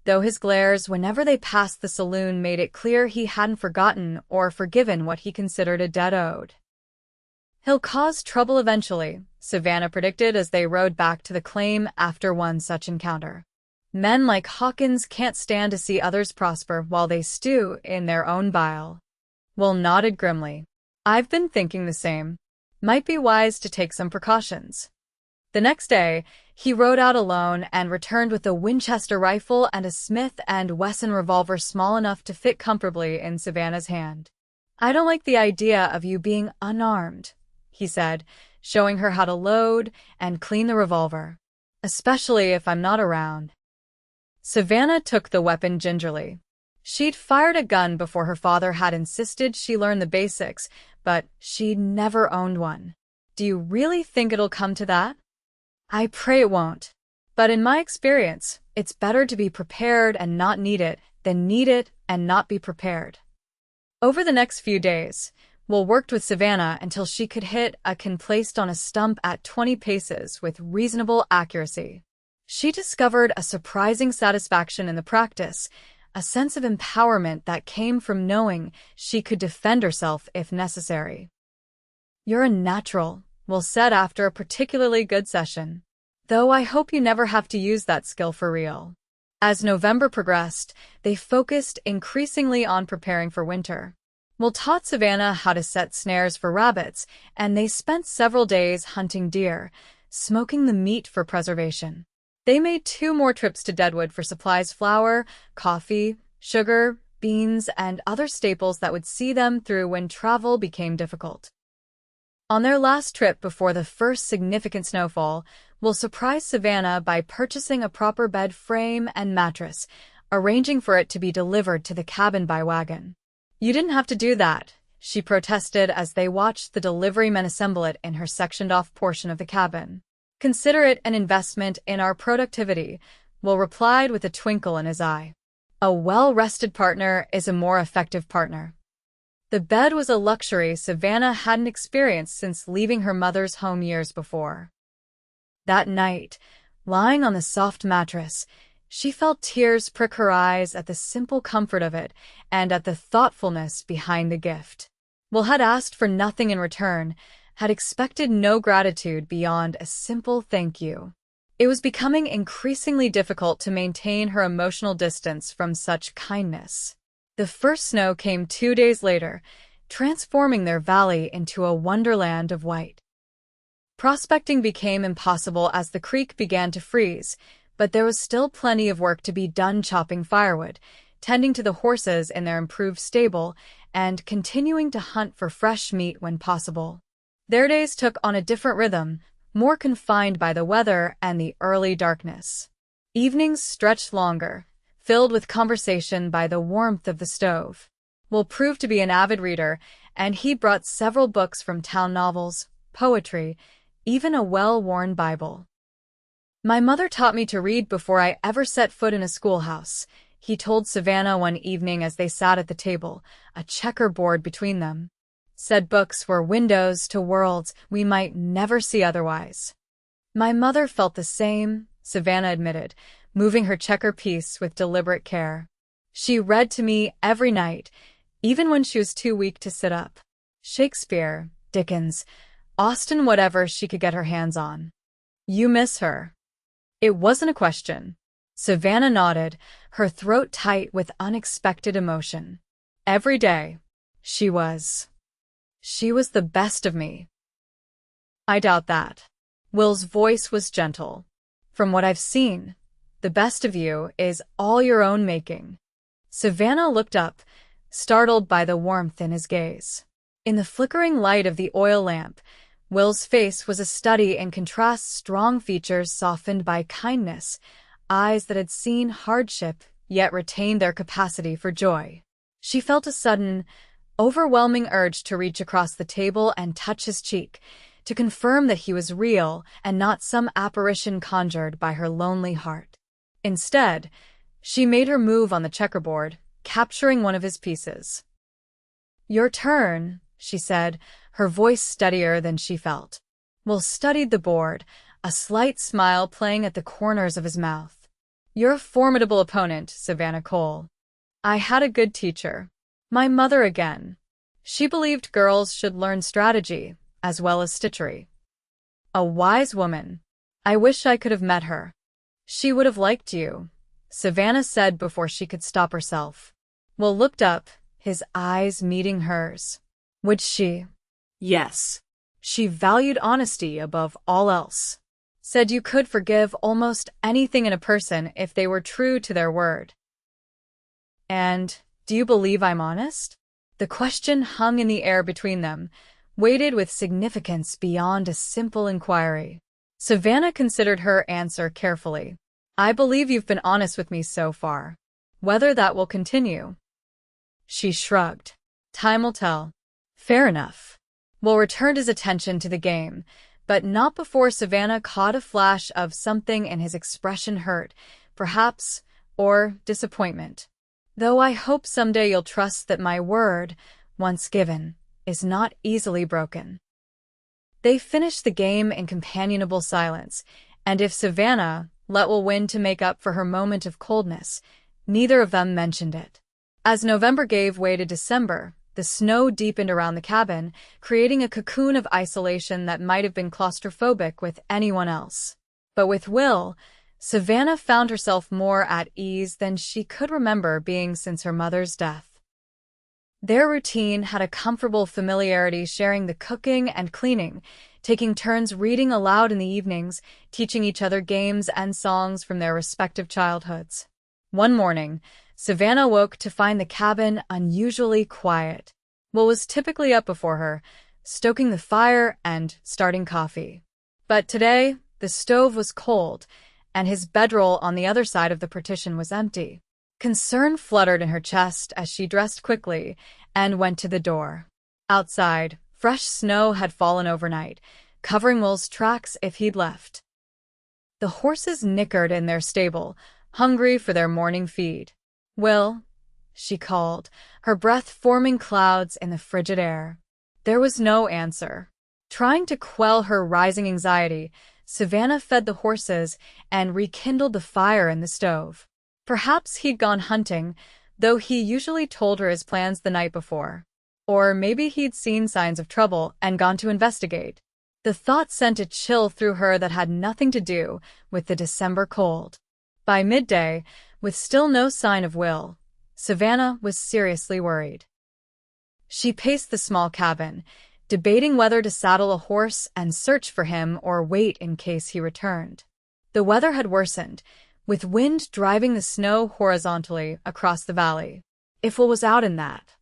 though his glares whenever they passed the saloon made it clear he hadn't forgotten or forgiven what he considered a debt owed. "He'll cause trouble eventually," Savannah predicted as they rode back to the claim after one such encounter. "Men like Hawkins can't stand to see others prosper while they stew in their own bile." Will nodded grimly. "I've been thinking the same. Might be wise to take some precautions." The next day, he rode out alone and returned with a Winchester rifle and a Smith & Wesson revolver small enough to fit comfortably in Savannah's hand. "I don't like the idea of you being unarmed," he said, showing her how to load and clean the revolver. "Especially if I'm not around." Savannah took the weapon gingerly. She'd fired a gun before her father had insisted she learn the basics, but she'd never owned one. "Do you really think it'll come to that?" "I pray it won't. But in my experience, it's better to be prepared and not need it than need it and not be prepared." Over the next few days, Will worked with Savannah until she could hit a can placed on a stump at 20 paces with reasonable accuracy. She discovered a surprising satisfaction in the practice, a sense of empowerment that came from knowing she could defend herself if necessary. "You're a natural," Will said after a particularly good session. "Though I hope you never have to use that skill for real." As November progressed, they focused increasingly on preparing for winter. Will taught Savannah how to set snares for rabbits, and they spent several days hunting deer, smoking the meat for preservation. They made 2 more trips to Deadwood for supplies: flour, coffee, sugar, beans, and other staples that would see them through when travel became difficult. On their last trip before the first significant snowfall, Will surprised Savannah by purchasing a proper bed frame and mattress, arranging for it to be delivered to the cabin by wagon. "You didn't have to do that," she protested as they watched the delivery men assemble it in her sectioned-off portion of the cabin. "Consider it an investment in our productivity," Will replied with a twinkle in his eye. "A well-rested partner is a more effective partner." The bed was a luxury Savannah hadn't experienced since leaving her mother's home years before. That night, lying on the soft mattress, she felt tears prick her eyes at the simple comfort of it and at the thoughtfulness behind the gift. Will had asked for nothing in return, had expected no gratitude beyond a simple thank you. It was becoming increasingly difficult to maintain her emotional distance from such kindness. The first snow came 2 days later, transforming their valley into a wonderland of white. Prospecting became impossible as the creek began to freeze, but there was still plenty of work to be done chopping firewood, tending to the horses in their improved stable, and continuing to hunt for fresh meat when possible. Their days took on a different rhythm, more confined by the weather and the early darkness. Evenings stretched longer, filled with conversation by the warmth of the stove. Will proved to be an avid reader, and he brought several books from town: novels, poetry, even a well-worn Bible. "My mother taught me to read before I ever set foot in a schoolhouse," he told Savannah one evening as they sat at the table, a checkerboard between them. "Said books were windows to worlds we might never see otherwise." "My mother felt the same," Savannah admitted, moving her checker piece with deliberate care. "She read to me every night, even when she was too weak to sit up. Shakespeare, Dickens, Austen, whatever she could get her hands on." "You miss her?" It wasn't a question. Savannah nodded, her throat tight with unexpected emotion. "Every day. She was the best of me." "I doubt that." Will's voice was gentle. "From what I've seen, the best of you is all your own making." Savannah looked up, startled by the warmth in his gaze. In the flickering light of the oil lamp, Will's face was a study in contrast: strong features softened by kindness, eyes that had seen hardship yet retained their capacity for joy. She felt a sudden, overwhelming urge to reach across the table and touch his cheek, to confirm that he was real and not some apparition conjured by her lonely heart. Instead, she made her move on the checkerboard, capturing one of his pieces. "Your turn," she said, her voice steadier than she felt. Will studied the board, a slight smile playing at the corners of his mouth. "You're a formidable opponent, Savannah Cole. I had a good teacher. My mother again. She believed girls should learn strategy, as well as stitchery. A wise woman. I wish I could have met her. She would have liked you," Savannah said before she could stop herself. Will looked up, his eyes meeting hers. Would she?
Yes.
She valued honesty above all else. Said you could forgive almost anything in a person if they were true to their word. "And do you believe I'm honest?" The question hung in the air between them, weighted with significance beyond a simple inquiry. Savannah considered her answer carefully. "I believe you've been honest with me so far. Whether that will continue." She shrugged. "Time will tell." "Fair enough." Will returned his attention to the game, but not before Savannah caught a flash of something in his expression: hurt, perhaps, or disappointment. "Though I hope someday you'll trust that my word, once given, is not easily broken." They finished the game in companionable silence, and if Savannah let Will win to make up for her moment of coldness, neither of them mentioned it. As November gave way to December, the snow deepened around the cabin, creating a cocoon of isolation that might have been claustrophobic with anyone else. But with Will, Savannah found herself more at ease than she could remember being since her mother's death. Their routine had a comfortable familiarity, sharing the cooking and cleaning, taking turns reading aloud in the evenings, teaching each other games and songs from their respective childhoods. One morning, Savannah woke to find the cabin unusually quiet. Will was typically up before her, stoking the fire and starting coffee. But today, the stove was cold, and his bedroll on the other side of the partition was empty. Concern fluttered in her chest as she dressed quickly and went to the door. Outside, fresh snow had fallen overnight, covering Will's tracks if he'd left. The horses nickered in their stable, hungry for their morning feed. "Will," she called, her breath forming clouds in the frigid air. There was no answer. Trying to quell her rising anxiety, Savannah fed the horses and rekindled the fire in the stove. Perhaps he'd gone hunting, though he usually told her his plans the night before. Or maybe he'd seen signs of trouble and gone to investigate. The thought sent a chill through her that had nothing to do with the December cold. By midday, with still no sign of Will, Savannah was seriously worried. She paced the small cabin, debating whether to saddle a horse and search for him or wait in case he returned. The weather had worsened, with wind driving the snow horizontally across the valley. If Will was out in that.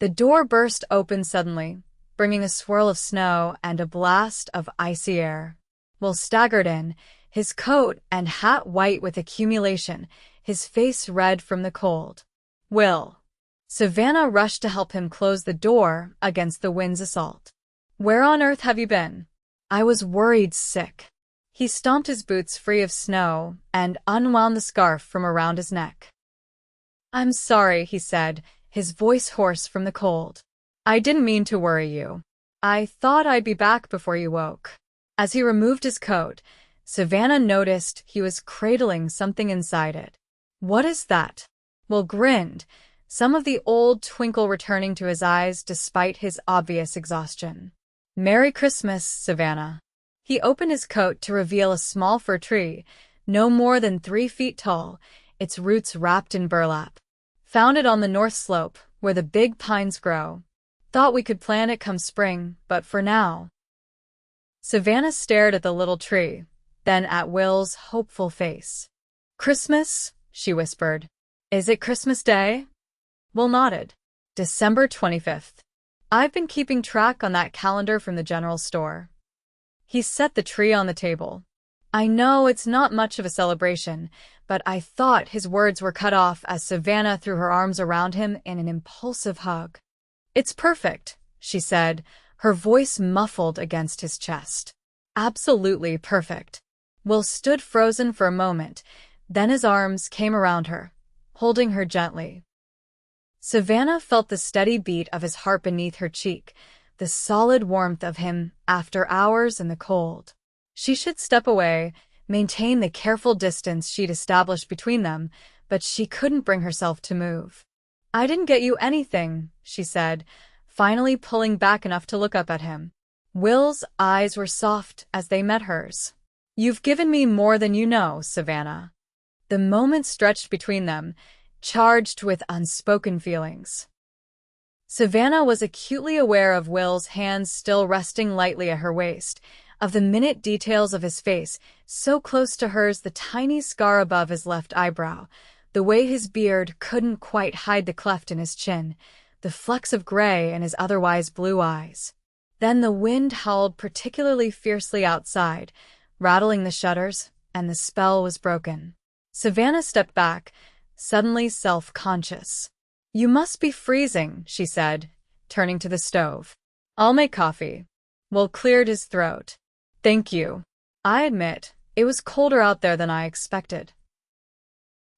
The door burst open suddenly, bringing a swirl of snow and a blast of icy air. Will staggered in, his coat and hat white with accumulation, his face red from the cold. "Will." Savannah rushed to help him close the door against the wind's assault. "Where on earth have you been?" "I was worried sick." He stomped his boots free of snow and unwound the scarf from around his neck. "I'm sorry," he said, his voice hoarse from the cold. "I didn't mean to worry you. I thought I'd be back before you woke." As he removed his coat, Savannah noticed he was cradling something inside it. "What is that?" Will grinned, some of the old twinkle returning to his eyes despite his obvious exhaustion. "Merry Christmas, Savannah." He opened his coat to reveal a small fir tree, no more than 3 feet tall, its roots wrapped in burlap. "Found it on the north slope, where the big pines grow. Thought we could plant it come spring, but for now." Savannah stared at the little tree, then at Will's hopeful face. "Christmas?" she whispered. "Is it Christmas Day?" Will nodded. "December 25th. I've been keeping track on that calendar from the general store." He set the tree on the table. "I know it's not much of a celebration, but I thought..." His words were cut off as Savannah threw her arms around him in an impulsive hug. It's perfect, she said, her voice muffled against his chest. Absolutely perfect. Will stood frozen for a moment, then his arms came around her, holding her gently. Savannah felt the steady beat of his heart beneath her cheek, the solid warmth of him after hours in the cold. She should step away, maintain the careful distance she'd established between them, but she couldn't bring herself to move. I didn't get you anything, she said, finally pulling back enough to look up at him. Will's eyes were soft as they met hers. You've given me more than you know, Savannah. The moment stretched between them, charged with unspoken feelings. Savannah was acutely aware of Will's hands still resting lightly at her waist, of the minute details of his face, so close to hers, the tiny scar above his left eyebrow, the way his beard couldn't quite hide the cleft in his chin, the flecks of gray in his otherwise blue eyes. Then the wind howled particularly fiercely outside, rattling the shutters, and the spell was broken. Savannah stepped back, suddenly self-conscious. You must be freezing, she said, turning to the stove. I'll make coffee. Will cleared his throat. Thank you. I admit, it was colder out there than I expected.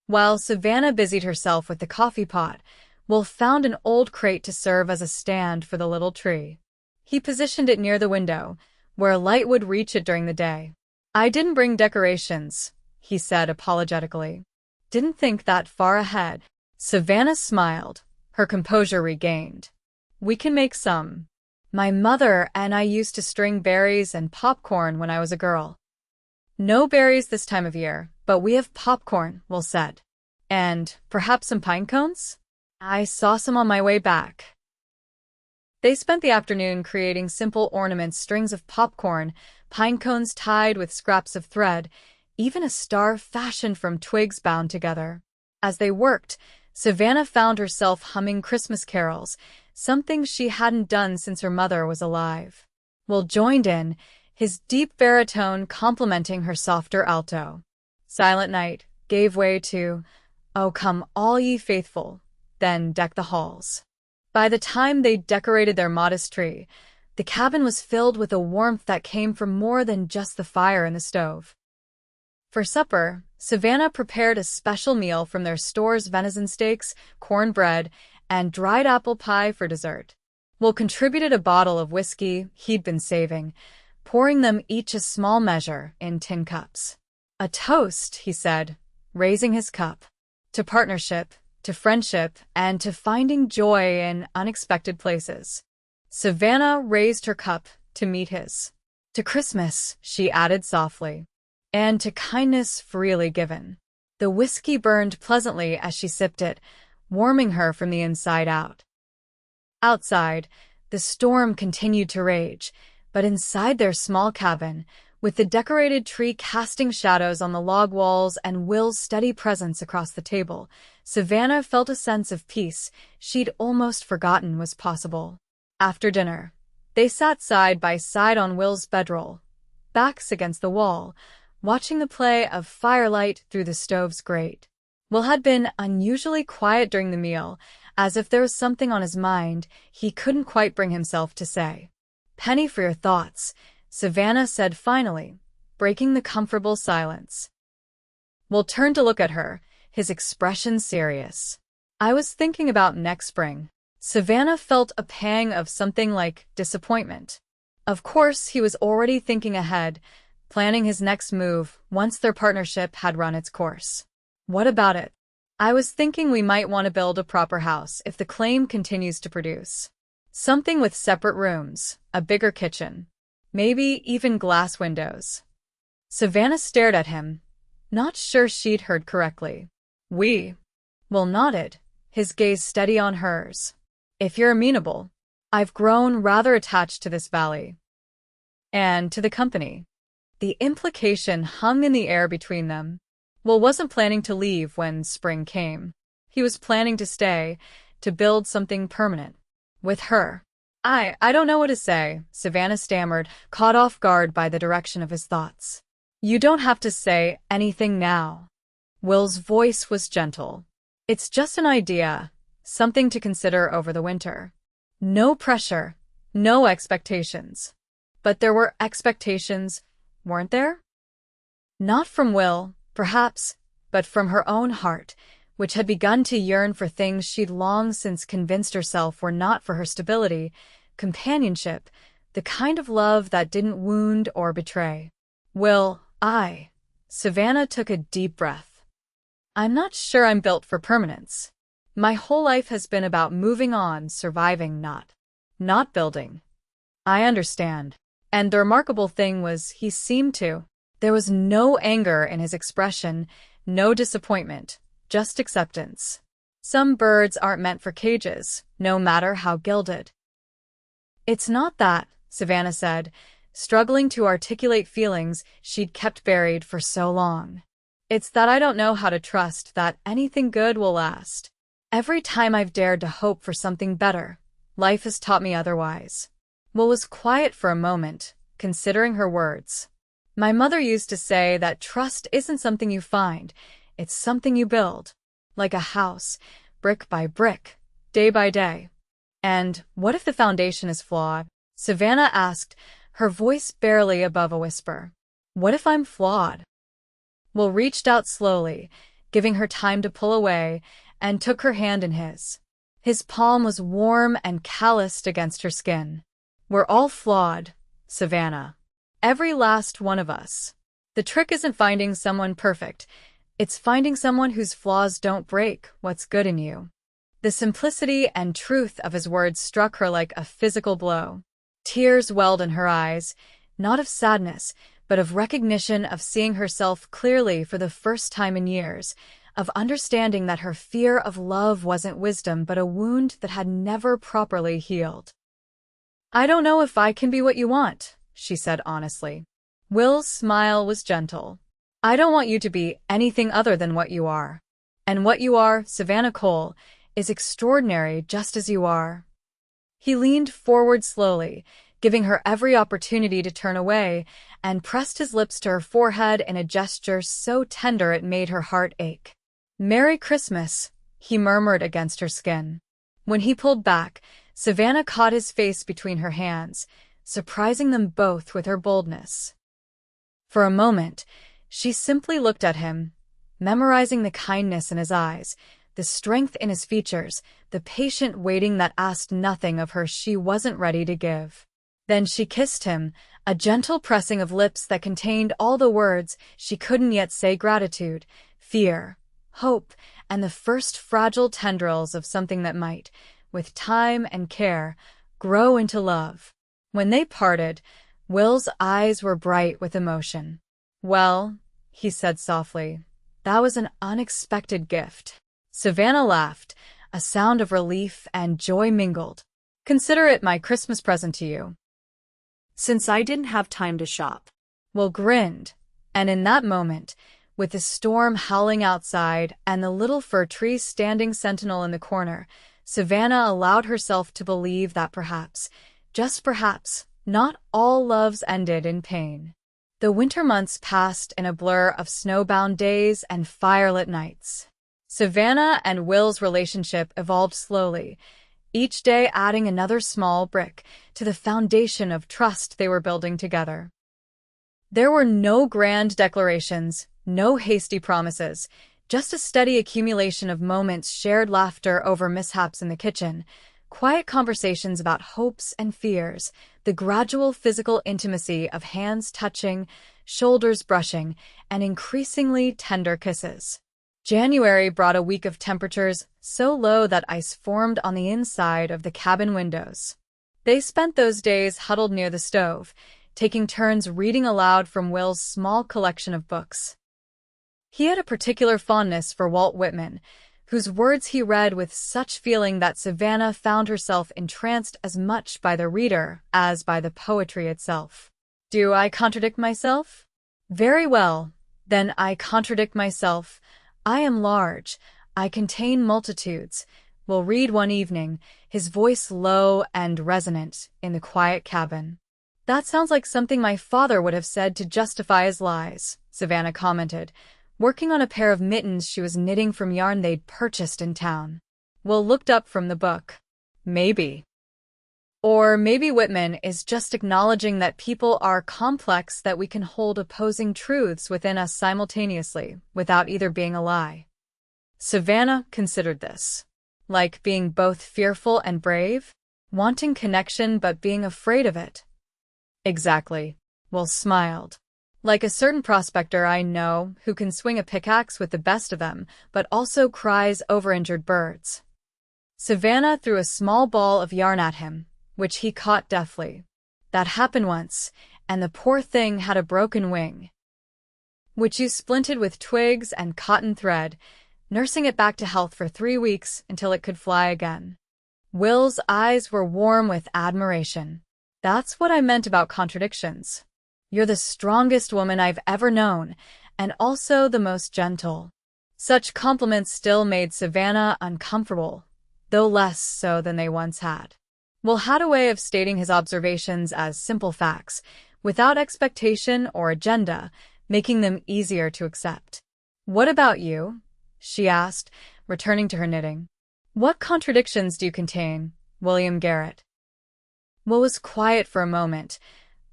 While Savannah busied herself with the coffee pot, Will found an old crate to serve as a stand for the little tree. He positioned it near the window, where light would reach it during the day. I didn't bring decorations, he said apologetically. Didn't think that far ahead. Savannah smiled, her composure regained. We can make some. My mother and I used to string berries and popcorn when I was a girl. No berries this time of year, but we have popcorn, Will said. And perhaps some pine cones? I saw some on my way back. They spent the afternoon creating simple ornaments, strings of popcorn, pine cones tied with scraps of thread, even a star fashioned from twigs bound together. As they worked, Savannah found herself humming Christmas carols, something she hadn't done since her mother was alive. Will joined in, his deep baritone complementing her softer alto. Silent Night gave way to, Oh Come All Ye Faithful, then Deck the Halls. By the time they'd decorated their modest tree, the cabin was filled with a warmth that came from more than just the fire in the stove. For supper, Savannah prepared a special meal from their store's venison steaks, cornbread, and dried apple pie for dessert. Will contributed a bottle of whiskey he'd been saving, pouring them each a small measure in tin cups. A toast, he said, raising his cup. To partnership, to friendship, and to finding joy in unexpected places. Savannah raised her cup to meet his. To Christmas, she added softly. And to kindness freely given. The whiskey burned pleasantly as she sipped it, warming her from the inside out. Outside, the storm continued to rage, but inside their small cabin, with the decorated tree casting shadows on the log walls and Will's steady presence across the table, Savannah felt a sense of peace she'd almost forgotten was possible. After dinner, they sat side by side on Will's bedroll, backs against the wall, watching the play of firelight through the stove's grate. Will had been unusually quiet during the meal, as if there was something on his mind he couldn't quite bring himself to say. Penny for your thoughts, Savannah said finally, breaking the comfortable silence. Will turned to look at her, his expression serious. I was thinking about next spring. Savannah felt a pang of something like disappointment. Of course, he was already thinking ahead, planning his next move once their partnership had run its course. What about it? I was thinking we might want to build a proper house if the claim continues to produce. Something with separate rooms, a bigger kitchen, maybe even glass windows. Savannah stared at him, not sure she'd heard correctly. Will nodded, his gaze steady on hers. If you're amenable, I've grown rather attached to this valley. And to the company. The implication hung in the air between them. Will wasn't planning to leave when spring came. He was planning to stay, to build something permanent. With her. I don't know what to say, Savannah stammered, caught off guard by the direction of his thoughts. You don't have to say anything now. Will's voice was gentle. It's just an idea, something to consider over the winter. No pressure, no expectations. But there were expectations, weren't there? Not from Will, perhaps, but from her own heart, which had begun to yearn for things she'd long since convinced herself were not for her: stability, companionship, the kind of love that didn't wound or betray. Savannah took a deep breath. I'm not sure I'm built for permanence. My whole life has been about moving on, surviving, not building. I understand. And the remarkable thing was he seemed to. There was no anger in his expression, no disappointment, just acceptance. Some birds aren't meant for cages, no matter how gilded. It's not that, Savannah said, struggling to articulate feelings she'd kept buried for so long. It's that I don't know how to trust that anything good will last. Every time I've dared to hope for something better, life has taught me otherwise. Will was quiet for a moment, considering her words. My mother used to say that trust isn't something you find, it's something you build. Like a house, brick by brick, day by day. And what if the foundation is flawed? Savannah asked, her voice barely above a whisper. What if I'm flawed? Will reached out slowly, giving her time to pull away, and took her hand in his. His palm was warm and calloused against her skin. We're all flawed, Savannah. Every last one of us. The trick isn't finding someone perfect. It's finding someone whose flaws don't break what's good in you. The simplicity and truth of his words struck her like a physical blow. Tears welled in her eyes, not of sadness, but of recognition, of seeing herself clearly for the first time in years, of understanding that her fear of love wasn't wisdom but a wound that had never properly healed. I don't know if I can be what you want, she said honestly. Will's smile was gentle. I don't want you to be anything other than what you are. And what you are, Savannah Cole, is extraordinary just as you are. He leaned forward slowly, giving her every opportunity to turn away, and pressed his lips to her forehead in a gesture so tender it made her heart ache. Merry Christmas, he murmured against her skin. When he pulled back, Savannah caught his face between her hands, surprising them both with her boldness. For a moment, she simply looked at him, memorizing the kindness in his eyes, the strength in his features, the patient waiting that asked nothing of her she wasn't ready to give. Then she kissed him, a gentle pressing of lips that contained all the words she couldn't yet say: gratitude, fear, hope, and the first fragile tendrils of something that might, with time and care, grow into love. When they parted, Will's eyes were bright with emotion. Well, he said softly, that was an unexpected gift. Savannah laughed, a sound of relief and joy mingled. Consider it my Christmas present to you.
Since I didn't have time to shop.
Will grinned, and in that moment, with the storm howling outside and the little fir tree standing sentinel in the corner, Savannah allowed herself to believe that perhaps, just perhaps, not all loves ended in pain. The winter months passed in a blur of snowbound days and firelit nights. Savannah and Will's relationship evolved slowly, each day adding another small brick to the foundation of trust they were building together. There were no grand declarations, no hasty promises, just a steady accumulation of moments, shared laughter over mishaps in the kitchen, quiet conversations about hopes and fears, the gradual physical intimacy of hands touching, shoulders brushing, and increasingly tender kisses. January brought a week of temperatures so low that ice formed on the inside of the cabin windows. They spent those days huddled near the stove, taking turns reading aloud from Will's small collection of books. He had a particular fondness for Walt Whitman, whose words he read with such feeling that Savannah found herself entranced as much by the reader as by the poetry itself. Do I contradict myself? Very well, then I contradict myself. I am large, I contain multitudes. Will read one evening, his voice low and resonant, in the quiet cabin. That sounds like something my father would have said to justify his lies, Savannah commented, working on a pair of mittens she was knitting from yarn they'd purchased in town. Will looked up from the book. Maybe. Or maybe Whitman is just acknowledging that people are complex, that we can hold opposing truths within us simultaneously, without either being a lie. Savannah considered this. Like being both fearful and brave, wanting connection but being afraid of it. Exactly. Will smiled. Like a certain prospector I know who can swing a pickaxe with the best of them, but also cries over injured birds. Savannah threw a small ball of yarn at him, which he caught deftly. That happened once, and the poor thing had a broken wing, which you splinted with twigs and cotton thread, nursing it back to health for 3 weeks until it could fly again. Will's eyes were warm with admiration. That's what I meant about contradictions. You're the strongest woman I've ever known, and also the most gentle. Such compliments still made Savannah uncomfortable, though less so than they once had. Will had a way of stating his observations as simple facts, without expectation or agenda, making them easier to accept. "What about you?" she asked, returning to her knitting. "What contradictions do you contain, William Garrett?" Will was quiet for a moment,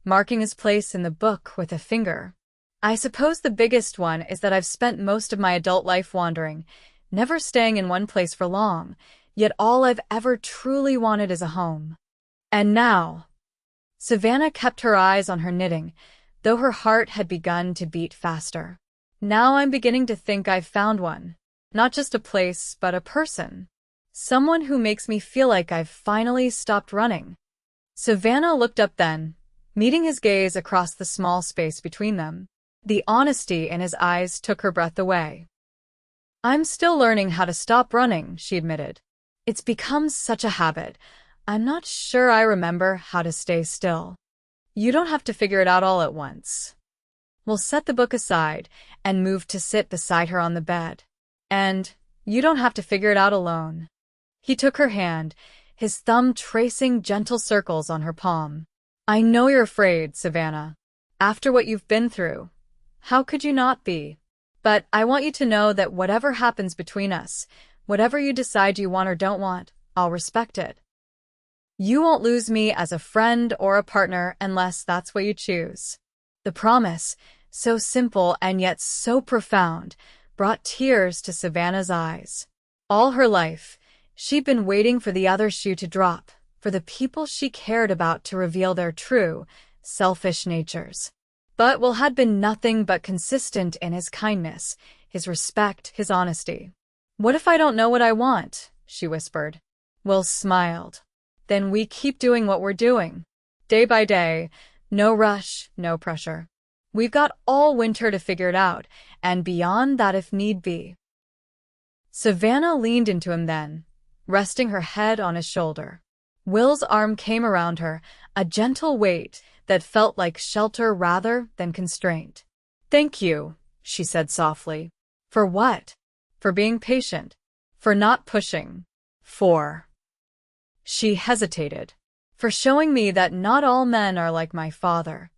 marking his place in the book with a finger. "I suppose the biggest one is that I've spent most of my adult life wandering, never staying in one place for long, yet all I've ever truly wanted is a home. And now—" Savannah kept her eyes on her knitting, though her heart had begun to beat faster. "Now I'm beginning to think I've found one. Not just a place, but a person. Someone who makes me feel like I've finally stopped running." Savannah looked up then, meeting his gaze across the small space between them. The honesty in his eyes took her breath away. "I'm still learning how to stop running," she admitted. "It's become such a habit. I'm not sure I remember how to stay still." "You don't have to figure it out all at once." We'll set the book aside and move to sit beside her on the bed. "And you don't have to figure it out alone." He took her hand, his thumb tracing gentle circles on her palm. "I know you're afraid, Savannah. After what you've been through, how could you not be? But I want you to know that whatever happens between us, whatever you decide you want or don't want, I'll respect it. You won't lose me as a friend or a partner unless that's what you choose." The promise, so simple and yet so profound, brought tears to Savannah's eyes. All her life, she'd been waiting for the other shoe to drop, for the people she cared about to reveal their true, selfish natures. But Will had been nothing but consistent in his kindness, his respect, his honesty. "What if I don't know what I want?" she whispered. Will smiled. "Then we keep doing what we're doing. Day by day, no rush, no pressure. We've got all winter to figure it out, and beyond that if need be." Savannah leaned into him then, resting her head on his shoulder. Will's arm came around her, a gentle weight that felt like shelter rather than constraint. "Thank you," she said softly. "For what?" "For being patient. For not pushing. For—" She hesitated. "For showing me that not all men are like my father."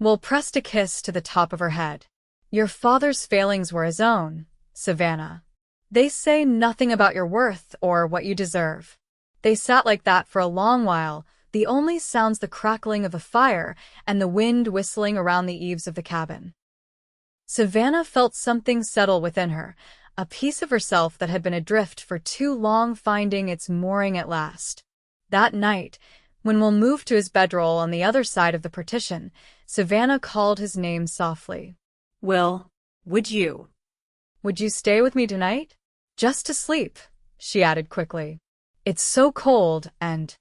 Will pressed a kiss to the top of her head. "Your father's failings were his own, Savannah. They say nothing about your worth or what you deserve." They sat like that for a long while, the only sounds the crackling of a fire and the wind whistling around the eaves of the cabin. Savannah felt something settle within her, a piece of herself that had been adrift for too long finding its mooring at last. That night, when Will moved to his bedroll on the other side of the partition, Savannah called his name softly.
"Will, would you?"
"Would you stay with me tonight?" "Just to sleep," she added quickly. "It's so cold and—"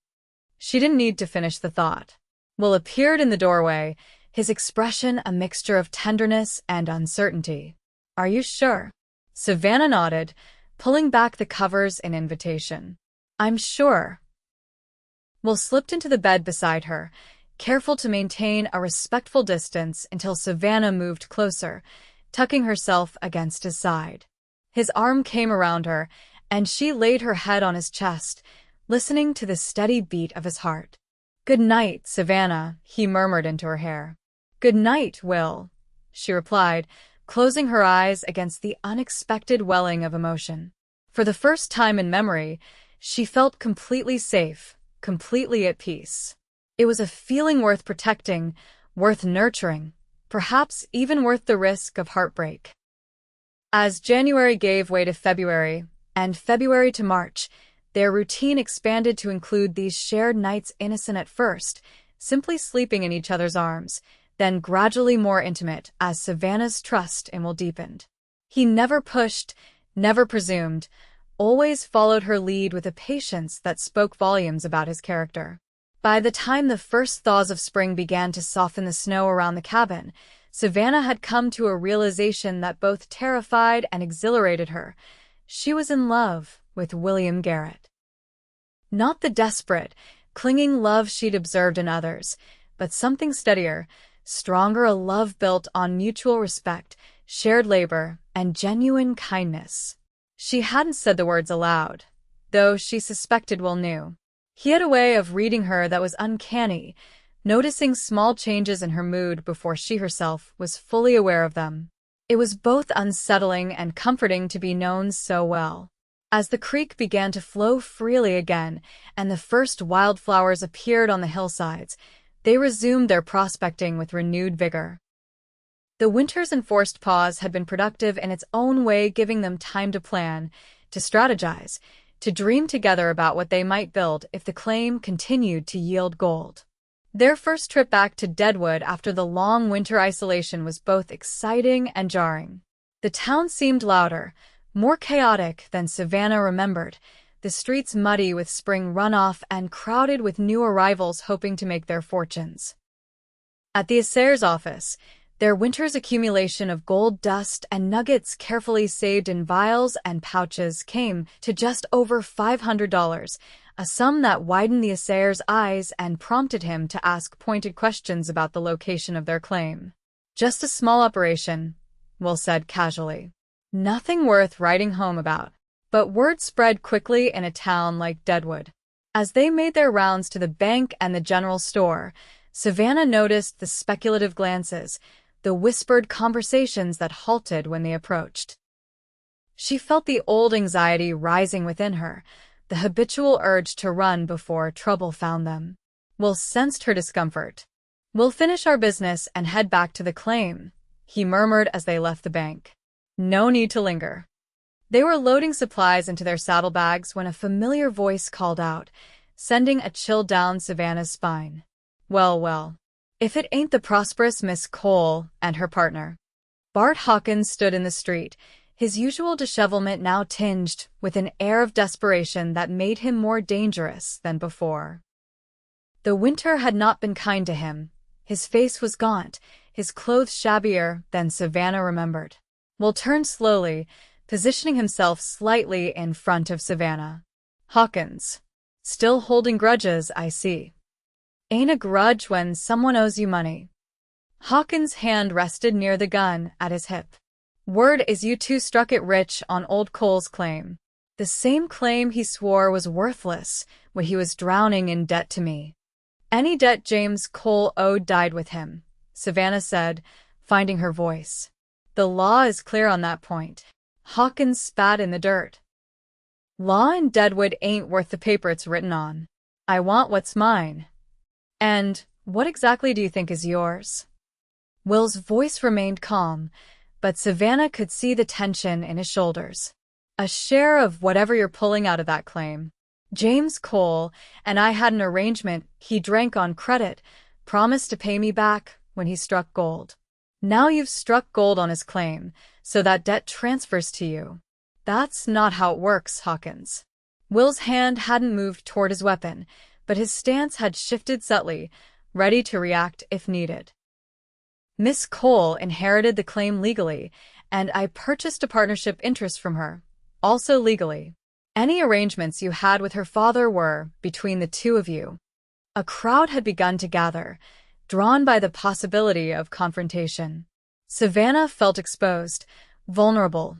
She didn't need to finish the thought. Will appeared in the doorway, his expression a mixture of tenderness and uncertainty. "Are you sure?" Savannah nodded, pulling back the covers in invitation. "I'm sure." Will slipped into the bed beside her, careful to maintain a respectful distance until Savannah moved closer, tucking herself against his side. His arm came around her, and she laid her head on his chest, listening to the steady beat of his heart. "Good night, Savannah," he murmured into her hair. "Good night, Will," she replied, closing her eyes against the unexpected welling of emotion. For the first time in memory, she felt completely safe, completely at peace. It was a feeling worth protecting, worth nurturing, perhaps even worth the risk of heartbreak. As January gave way to February, and February to March, their routine expanded to include these shared nights, innocent at first, simply sleeping in each other's arms, then gradually more intimate as Savannah's trust in Will deepened. He never pushed, never presumed, always followed her lead with a patience that spoke volumes about his character. By the time the first thaws of spring began to soften the snow around the cabin, Savannah had come to a realization that both terrified and exhilarated her. She was in love with William Garrett. Not the desperate, clinging love she'd observed in others, but something steadier, stronger, a love built on mutual respect, shared labor, and genuine kindness. She hadn't said the words aloud, though she suspected Will knew. He had a way of reading her that was uncanny, noticing small changes in her mood before she herself was fully aware of them. It was both unsettling and comforting to be known so well. As the creek began to flow freely again and the first wildflowers appeared on the hillsides, they resumed their prospecting with renewed vigor. The winter's enforced pause had been productive in its own way, giving them time to plan, to strategize, to dream together about what they might build if the claim continued to yield gold. Their first trip back to Deadwood after the long winter isolation was both exciting and jarring. The town seemed louder, more chaotic than Savannah remembered, the streets muddy with spring runoff and crowded with new arrivals hoping to make their fortunes. At the assessor's office, their winter's accumulation of gold dust and nuggets carefully saved in vials and pouches came to just over $500, a sum that widened the assessor's eyes and prompted him to ask pointed questions about the location of their claim. "Just a small operation," Will said casually. "Nothing worth writing home about." But word spread quickly in a town like Deadwood. As they made their rounds to the bank and the general store, Savannah noticed the speculative glances, the whispered conversations that halted when they approached. She felt the old anxiety rising within her, the habitual urge to run before trouble found them. Will sensed her discomfort. "We'll finish our business and head back to the claim," he murmured as they left the bank. "No need to linger." They were loading supplies into their saddlebags when a familiar voice called out, sending a chill down Savannah's spine. Well, well. If it ain't the prosperous Miss Cole and her partner. Bart Hawkins stood in the street, his usual dishevelment now tinged with an air of desperation that made him more dangerous than before. The winter had not been kind to him. His face was gaunt, his clothes shabbier than Savannah remembered. Will turned slowly, positioning himself slightly in front of Savannah. "Hawkins. Still holding grudges, I see. Ain't a grudge when someone owes you money." Hawkins' hand rested near the gun at his hip. "Word is you two struck it rich on old Cole's claim. The same claim he swore was worthless when he was drowning in debt to me." "Any debt James Cole owed died with him," Savannah said, finding her voice. "The law is clear on that point." Hawkins spat in the dirt. "Law in Deadwood ain't worth the paper it's written on. I want what's mine." "And what exactly do you think is yours?" Will's voice remained calm, but Savannah could see the tension in his shoulders. "A share of whatever you're pulling out of that claim. James Cole and I had an arrangement. He drank on credit, promised to pay me back when he struck gold. Now you've struck gold on his claim, so that debt transfers to you." "That's not how it works, Hawkins." Will's hand hadn't moved toward his weapon, but his stance had shifted subtly, ready to react if needed. "Miss Cole inherited the claim legally, and I purchased a partnership interest from her, also legally. Any arrangements you had with her father were between the two of you." A crowd had begun to gather, drawn by the possibility of confrontation. Savannah felt exposed, vulnerable,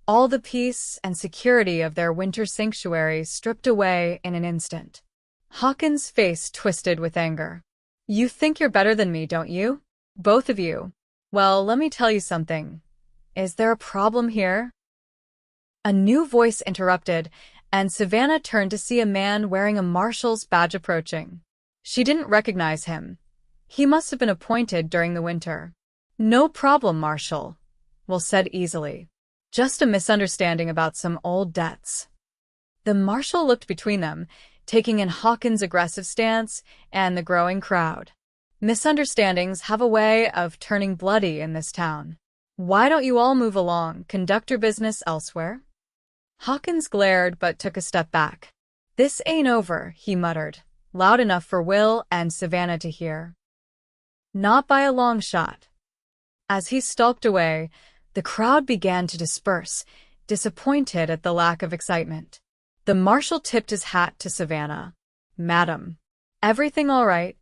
all the peace and security of their winter sanctuary stripped away in an instant. Hawkins' face twisted with anger. "You think you're better than me, don't you? Both of you. Well, let me tell you something. Is there a problem here?" A new voice interrupted, and Savannah turned to see a man wearing a marshal's badge approaching. She didn't recognize him. He must have been appointed during the winter. "No problem, Marshal," Will said easily. "Just a misunderstanding about some old debts." The marshal looked between them, taking in Hawkins' aggressive stance and the growing crowd. Misunderstandings have a way of turning bloody in this town. "Why don't you all move along, conduct your business elsewhere?" Hawkins glared but took a step back. "This ain't over," he muttered, loud enough for Will and Savannah to hear. "Not by a long shot." As he stalked away, the crowd began to disperse, disappointed at the lack of excitement. The marshal tipped his hat to Savannah. "Madam, everything all right?"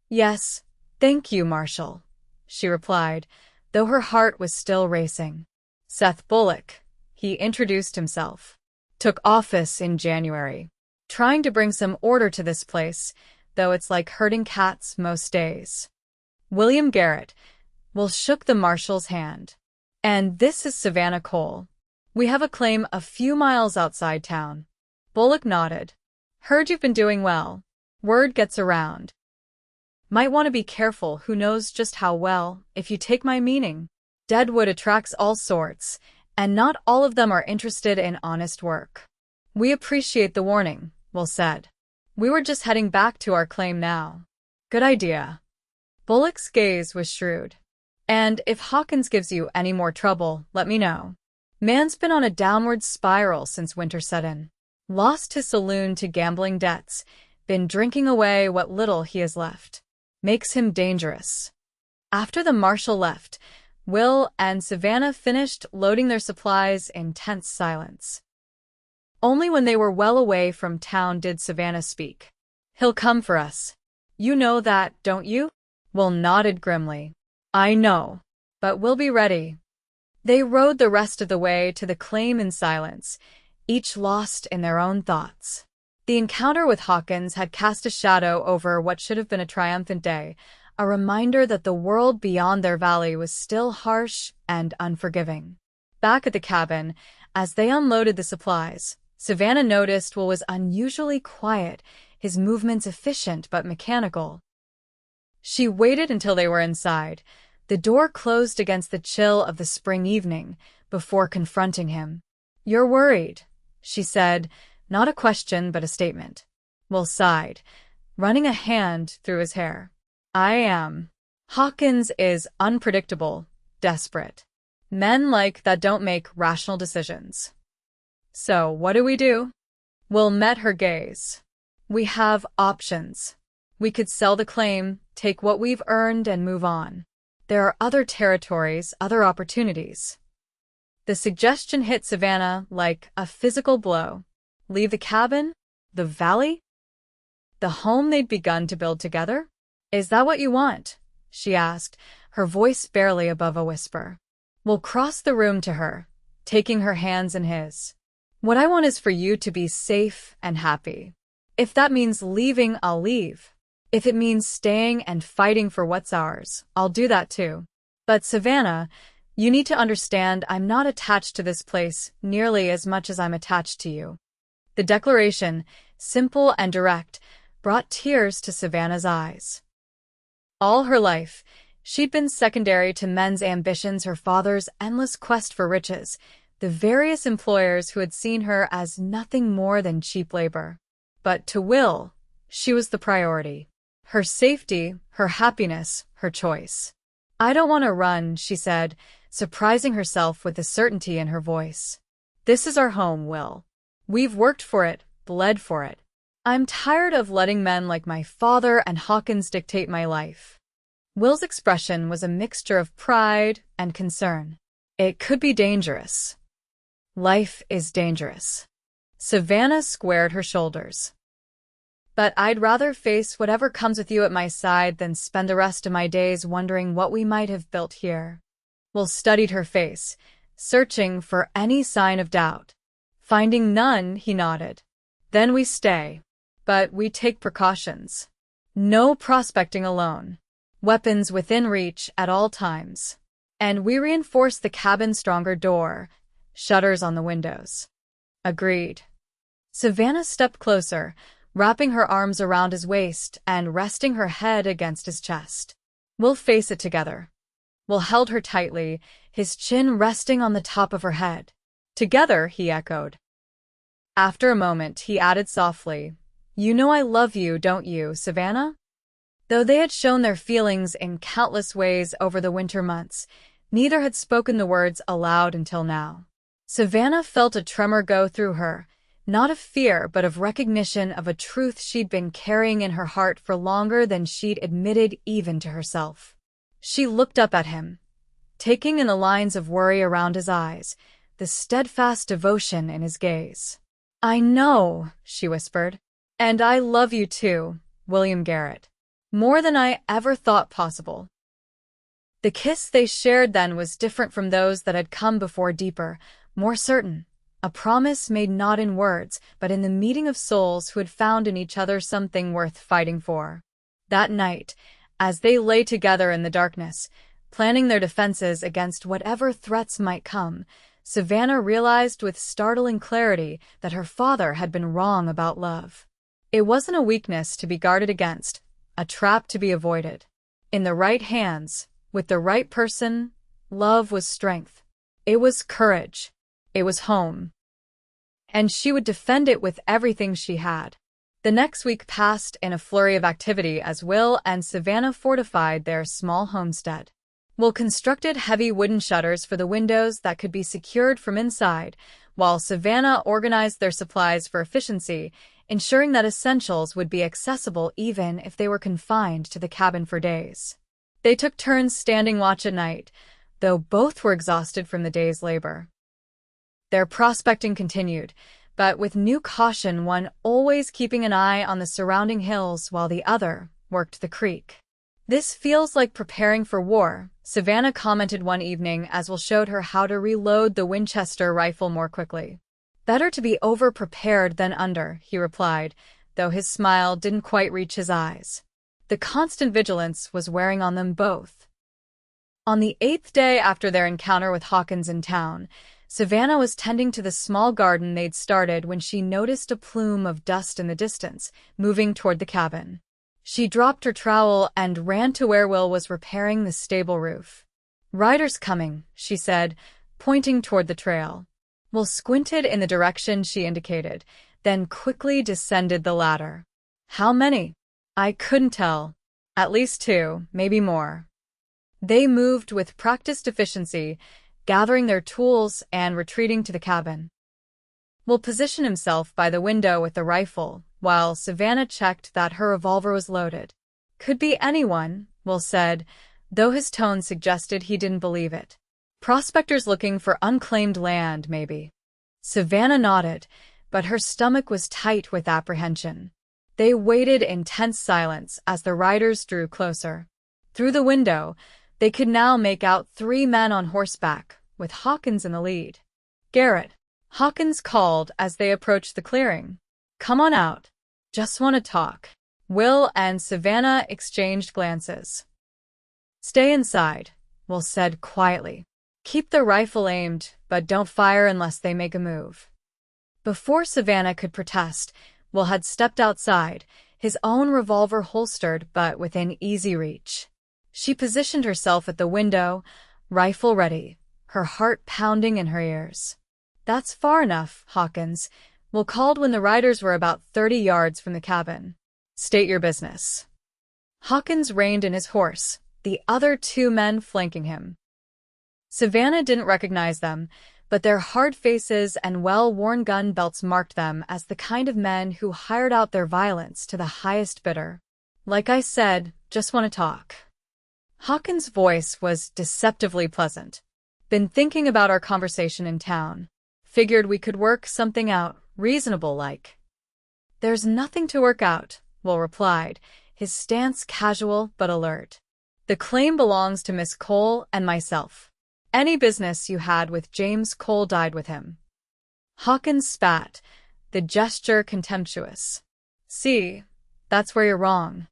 "Yes, thank you, Marshal," she replied, though her heart was still racing. "Seth Bullock," he introduced himself. "Took office in January. Trying to bring some order to this place, though it's like herding cats most days." William Garrett. Will shook the marshal's hand. "And this is Savannah Cole. We have a claim a few miles outside town." Bullock nodded. "Heard you've been doing well. Word gets around. Might want to be careful, who knows just how well, if you take my meaning. Deadwood attracts all sorts, and not all of them are interested in honest work." "We appreciate the warning," Will said. "We were just heading back to our claim now." "Good idea." Bullock's gaze was shrewd. "And if Hawkins gives you any more trouble, let me know. Man's been on a downward spiral since winter set in. Lost his saloon to gambling debts, been drinking away what little he has left. Makes him dangerous." After the marshal left, Will and Savannah finished loading their supplies in tense silence. Only when they were well away from town did Savannah speak. "He'll come for us. You know that, don't you?" Will nodded grimly. "I know. But we'll be ready." They rode the rest of the way to the claim in silence, each lost in their own thoughts. The encounter with Hawkins had cast a shadow over what should have been a triumphant day, a reminder that the world beyond their valley was still harsh and unforgiving. Back at the cabin, as they unloaded the supplies, Savannah noticed Will was unusually quiet, his movements efficient but mechanical. She waited until they were inside, the door closed against the chill of the spring evening, before confronting him. "You're worried," she said, not a question but a statement. Will sighed, running a hand through his hair. "I am. Hawkins is unpredictable, desperate. Men like that don't make rational decisions." "So what do we do?" Will met her gaze. "We have options. We could sell the claim, take what we've earned, and move on. There are other territories, other opportunities." The suggestion hit Savannah like a physical blow. Leave the cabin? The valley? The home they'd begun to build together? "Is that what you want?" she asked, her voice barely above a whisper. Will crossed the room to her, taking her hands in his. "What I want is for you to be safe and happy. If that means leaving, I'll leave. If it means staying and fighting for what's ours, I'll do that too. But Savannah, you need to understand I'm not attached to this place nearly as much as I'm attached to you." The declaration, simple and direct, brought tears to Savannah's eyes. All her life, she'd been secondary to men's ambitions, her father's endless quest for riches, the various employers who had seen her as nothing more than cheap labor. But to Will, she was the priority. Her safety, her happiness, her choice. "I don't want to run," she said, surprising herself with the certainty in her voice. "This is our home, Will. We've worked for it, bled for it. I'm tired of letting men like my father and Hawkins dictate my life." Will's expression was a mixture of pride and concern. "It could be dangerous." "Life is dangerous." Savannah squared her shoulders. "But I'd rather face whatever comes with you at my side than spend the rest of my days wondering what we might have built here." Will studied her face, searching for any sign of doubt. Finding none, he nodded. "Then we stay. But we take precautions. No prospecting alone. Weapons within reach at all times. And we reinforce the cabin's stronger door, shutters on the windows." "Agreed." Savannah stepped closer, wrapping her arms around his waist and resting her head against his chest. "We'll face it together." Will held her tightly, his chin resting on the top of her head. "Together," he echoed. After a moment, he added softly, "You know I love you, don't you, Savannah?" Though they had shown their feelings in countless ways over the winter months, neither had spoken the words aloud until now. Savannah felt a tremor go through her, not of fear but of recognition of a truth she'd been carrying in her heart for longer than she'd admitted even to herself. She looked up at him, taking in the lines of worry around his eyes, the steadfast devotion in his gaze. "I know," she whispered. "And I love you too, William Garrett. More than I ever thought possible." The kiss they shared then was different from those that had come before, deeper, more certain. A promise made not in words, but in the meeting of souls who had found in each other something worth fighting for. That night, as they lay together in the darkness, planning their defenses against whatever threats might come, Savannah realized with startling clarity that her father had been wrong about love. It wasn't a weakness to be guarded against, a trap to be avoided. In the right hands, with the right person, love was strength. It was courage. It was home. And she would defend it with everything she had. The next week passed in a flurry of activity as Will and Savannah fortified their small homestead. Will constructed heavy wooden shutters for the windows that could be secured from inside, while Savannah organized their supplies for efficiency, ensuring that essentials would be accessible even if they were confined to the cabin for days. They took turns standing watch at night, though both were exhausted from the day's labor. Their prospecting continued, but with new caution, one always keeping an eye on the surrounding hills while the other worked the creek. "This feels like preparing for war," Savannah commented one evening as Will showed her how to reload the Winchester rifle more quickly. "Better to be over-prepared than under," he replied, though his smile didn't quite reach his eyes. The constant vigilance was wearing on them both. On the 8th day after their encounter with Hawkins in town, Savannah was tending to the small garden they'd started when she noticed a plume of dust in the distance, moving toward the cabin. She dropped her trowel and ran to where Will was repairing the stable roof. "Riders coming," she said, pointing toward the trail. Will squinted in the direction she indicated, then quickly descended the ladder. "How many?" "I couldn't tell. At least 2, maybe more." They moved with practiced efficiency, gathering their tools and retreating to the cabin. Will positioned himself by the window with the rifle, while Savannah checked that her revolver was loaded. "Could be anyone," Will said, though his tone suggested he didn't believe it. "Prospectors looking for unclaimed land, maybe." Savannah nodded, but her stomach was tight with apprehension. They waited in tense silence as the riders drew closer. Through the window, they could now make out 3 men on horseback, with Hawkins in the lead. "Garrett," Hawkins called as they approached the clearing. "Come on out. Just want to talk." Will and Savannah exchanged glances. "Stay inside," Will said quietly. "Keep the rifle aimed, but don't fire unless they make a move." Before Savannah could protest, Will had stepped outside, his own revolver holstered but within easy reach. She positioned herself at the window, rifle ready, her heart pounding in her ears. "That's far enough, Hawkins," Will called when the riders were about 30 yards from the cabin. "State your business." Hawkins reined in his horse, the other 2 men flanking him. Savannah didn't recognize them, but their hard faces and well-worn gun belts marked them as the kind of men who hired out their violence to the highest bidder. "Like I said, just want to talk." Hawkins' voice was deceptively pleasant. "Been thinking about our conversation in town. Figured we could work something out, reasonable-like." "There's nothing to work out," Will replied, his stance casual but alert. "The claim belongs to Miss Cole and myself. Any business you had with James Cole died with him." Hawkins spat, the gesture contemptuous. "See, that's where you're wrong.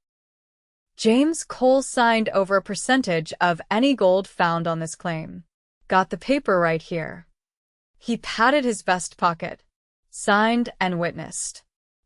James Cole signed over a percentage of any gold found on this claim. Got the paper right here." He patted his vest pocket. Signed and witnessed.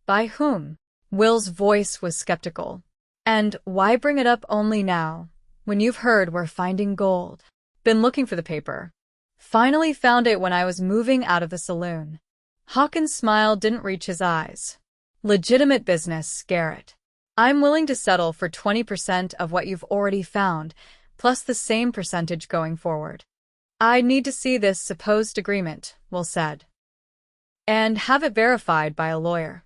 By whom? Will's voice was skeptical. And why bring it up only now, when you've heard we're finding gold? Been looking for the paper. Finally found it when I was moving out of the saloon. Hawkins' smile didn't reach his eyes. Legitimate business, Garrett. I'm willing to settle for 20% of what you've already found, plus the same percentage going forward. I'd need to see this supposed agreement, Will said. And have it verified by a lawyer.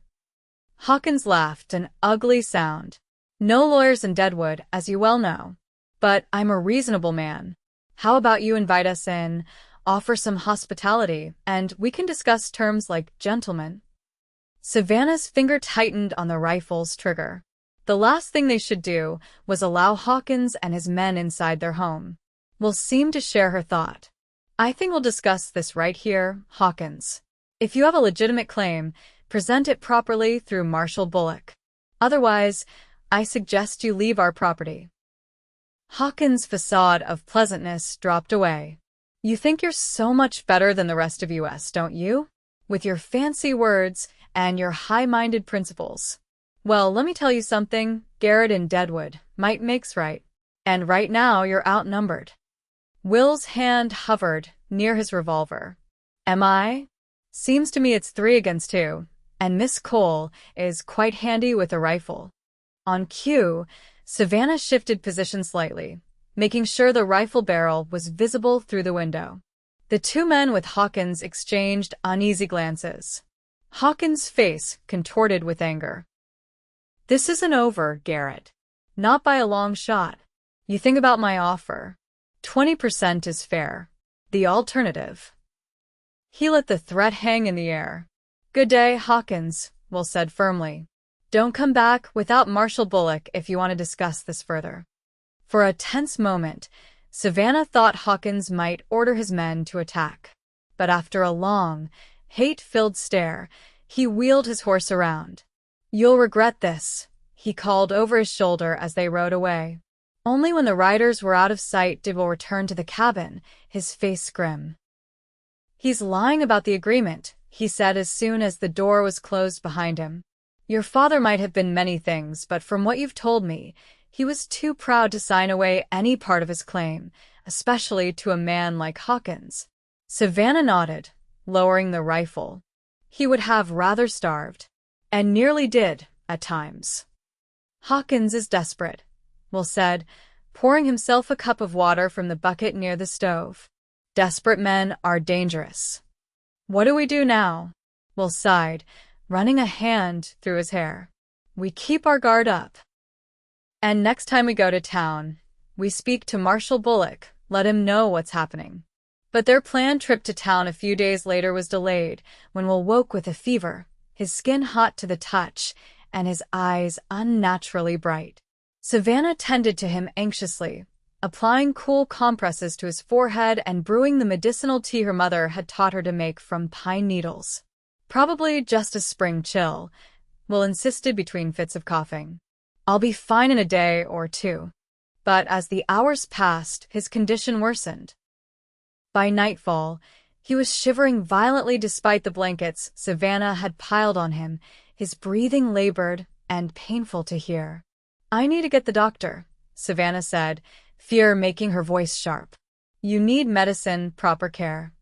Hawkins laughed, an ugly sound. No lawyers in Deadwood, as you well know. But I'm a reasonable man. How about you invite us in, offer some hospitality, and we can discuss terms like gentlemen? Savannah's finger tightened on the rifle's trigger. The last thing they should do was allow Hawkins and his men inside their home. Will seemed to share her thought. I think we'll discuss this right here, Hawkins. If you have a legitimate claim, present it properly through Marshal Bullock. Otherwise, I suggest you leave our property. Hawkins' facade of pleasantness dropped away. You think you're so much better than the rest of us, don't you? With your fancy words and your high-minded principles. Well, let me tell you something, Garrett and Deadwood, might makes right. And right now you're outnumbered. Will's hand hovered near his revolver. Am I? Seems to me it's 3 against 2, and Miss Cole is quite handy with a rifle. On cue, Savannah shifted position slightly, making sure the rifle barrel was visible through the window. The two men with Hawkins exchanged uneasy glances. Hawkins' face contorted with anger. This isn't over, Garrett. Not by a long shot. You think about my offer. 20% is fair. The alternative. He let the threat hang in the air. Good day, Hawkins, Will said firmly. Don't come back without Marshal Bullock if you want to discuss this further. For a tense moment, Savannah thought Hawkins might order his men to attack. But after a long, hate-filled stare, he wheeled his horse around. You'll regret this, he called over his shoulder as they rode away. Only when the riders were out of sight did Will return to the cabin, his face grim. He's lying about the agreement, he said as soon as the door was closed behind him. Your father might have been many things, but from what you've told me, he was too proud to sign away any part of his claim, especially to a man like Hawkins. Savannah nodded, lowering the rifle. He would have rather starved. And nearly did, at times. Hawkins is desperate, Will said, pouring himself a cup of water from the bucket near the stove. Desperate men are dangerous. What do we do now? Will sighed, running a hand through his hair. We keep our guard up. And next time we go to town, we speak to Marshal Bullock, let him know what's happening. But their planned trip to town a few days later was delayed when Will woke with a fever, his skin hot to the touch, and his eyes unnaturally bright. Savannah tended to him anxiously, applying cool compresses to his forehead and brewing the medicinal tea her mother had taught her to make from pine needles. Probably just a spring chill, Will insisted between fits of coughing. I'll be fine in a day or two. But as the hours passed, his condition worsened. By nightfall, he was shivering violently despite the blankets Savannah had piled on him, his breathing labored and painful to hear. I need to get the doctor, Savannah said, fear making her voice sharp. You need medicine, proper care.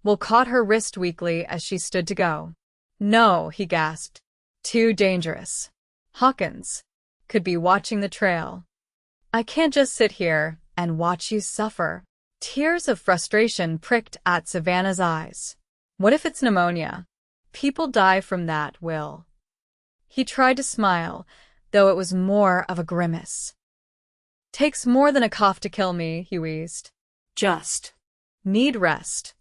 Will caught her wrist weakly as she stood to go. No, he gasped. Too dangerous. Hawkins could be watching the trail. I can't just sit here and watch you suffer. Tears of frustration pricked at Savannah's eyes. What if it's pneumonia? People die from that, Will. He tried to smile, though it was more of a grimace. Takes more than a cough to kill me, he wheezed.
Just
need rest.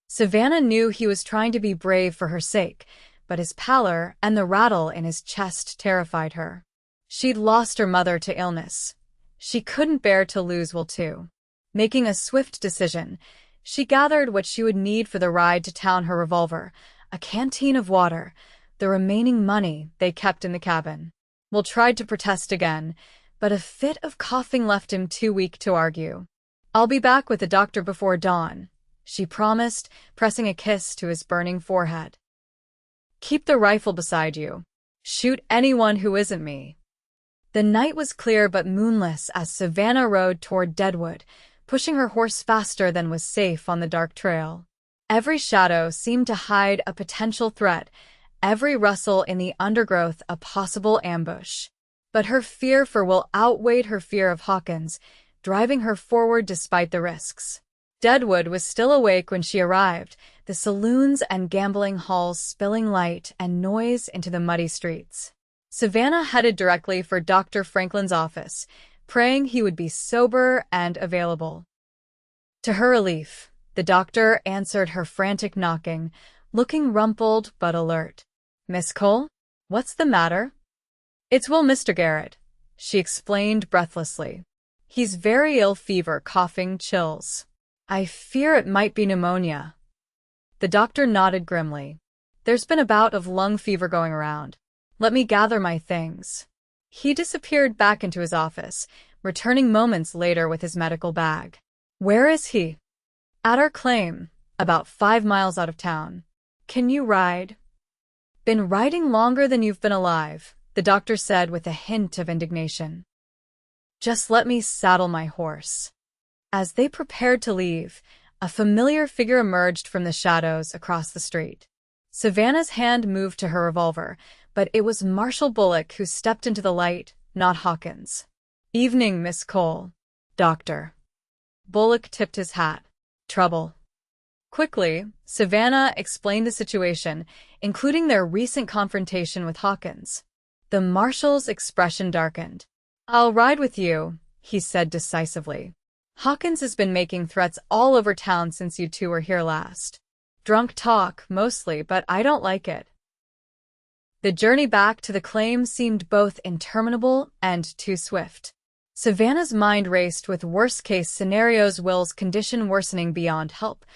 Savannah knew he was trying to be brave for her sake, but his pallor and the rattle in his chest terrified her. She'd lost her mother to illness. She couldn't bear to lose Will too. Making a swift decision, she gathered what she would need for the ride to town: her revolver, a canteen of water, the remaining money they kept in the cabin. Will tried to protest again, but a fit of coughing left him too weak to argue. I'll be back with the doctor before dawn, she promised, pressing a kiss to his burning forehead. Keep the rifle beside you. Shoot anyone who isn't me. The night was clear but moonless as Savannah rode toward Deadwood, pushing her horse faster than was safe on the dark trail. Every shadow seemed to hide a potential threat, every rustle in the undergrowth a possible ambush. But her fear for Will outweighed her fear of Hawkins, driving her forward despite the risks. Deadwood was still awake when she arrived, the saloons and gambling halls spilling light and noise into the muddy streets. Savannah headed directly for Dr. Franklin's office, praying he would be sober and available. To her relief, the doctor answered her frantic knocking, looking rumpled but alert. "Miss Cole? What's the matter?" "It's Will, Mr. Garrett," she explained breathlessly. "He's very ill, fever, coughing, chills. I fear it might be pneumonia." The doctor nodded grimly. "There's been a bout of lung fever going around. Let me gather my things." He disappeared back into his office, returning moments later with his medical bag. "Where is he?" "At our claim, about 5 miles out of town." "Can you ride?" "Been riding longer than you've been alive," the doctor said with a hint of indignation. "Just let me saddle my horse." As they prepared to leave, a familiar figure emerged from the shadows across the street. Savannah's hand moved to her revolver, but it was Marshal Bullock who stepped into the light, not Hawkins. "Evening, Miss Cole." "Doctor." Bullock tipped his hat. "Trouble?" Quickly, Savannah explained the situation, including their recent confrontation with Hawkins. The Marshal's expression darkened. "I'll ride with you," he said decisively. "Hawkins has been making threats all over town since you two were here last. Drunk talk, mostly, but I don't like it." The journey back to the claim seemed both interminable and too swift. Savannah's mind raced with worst-case scenarios: Will's condition worsening beyond help,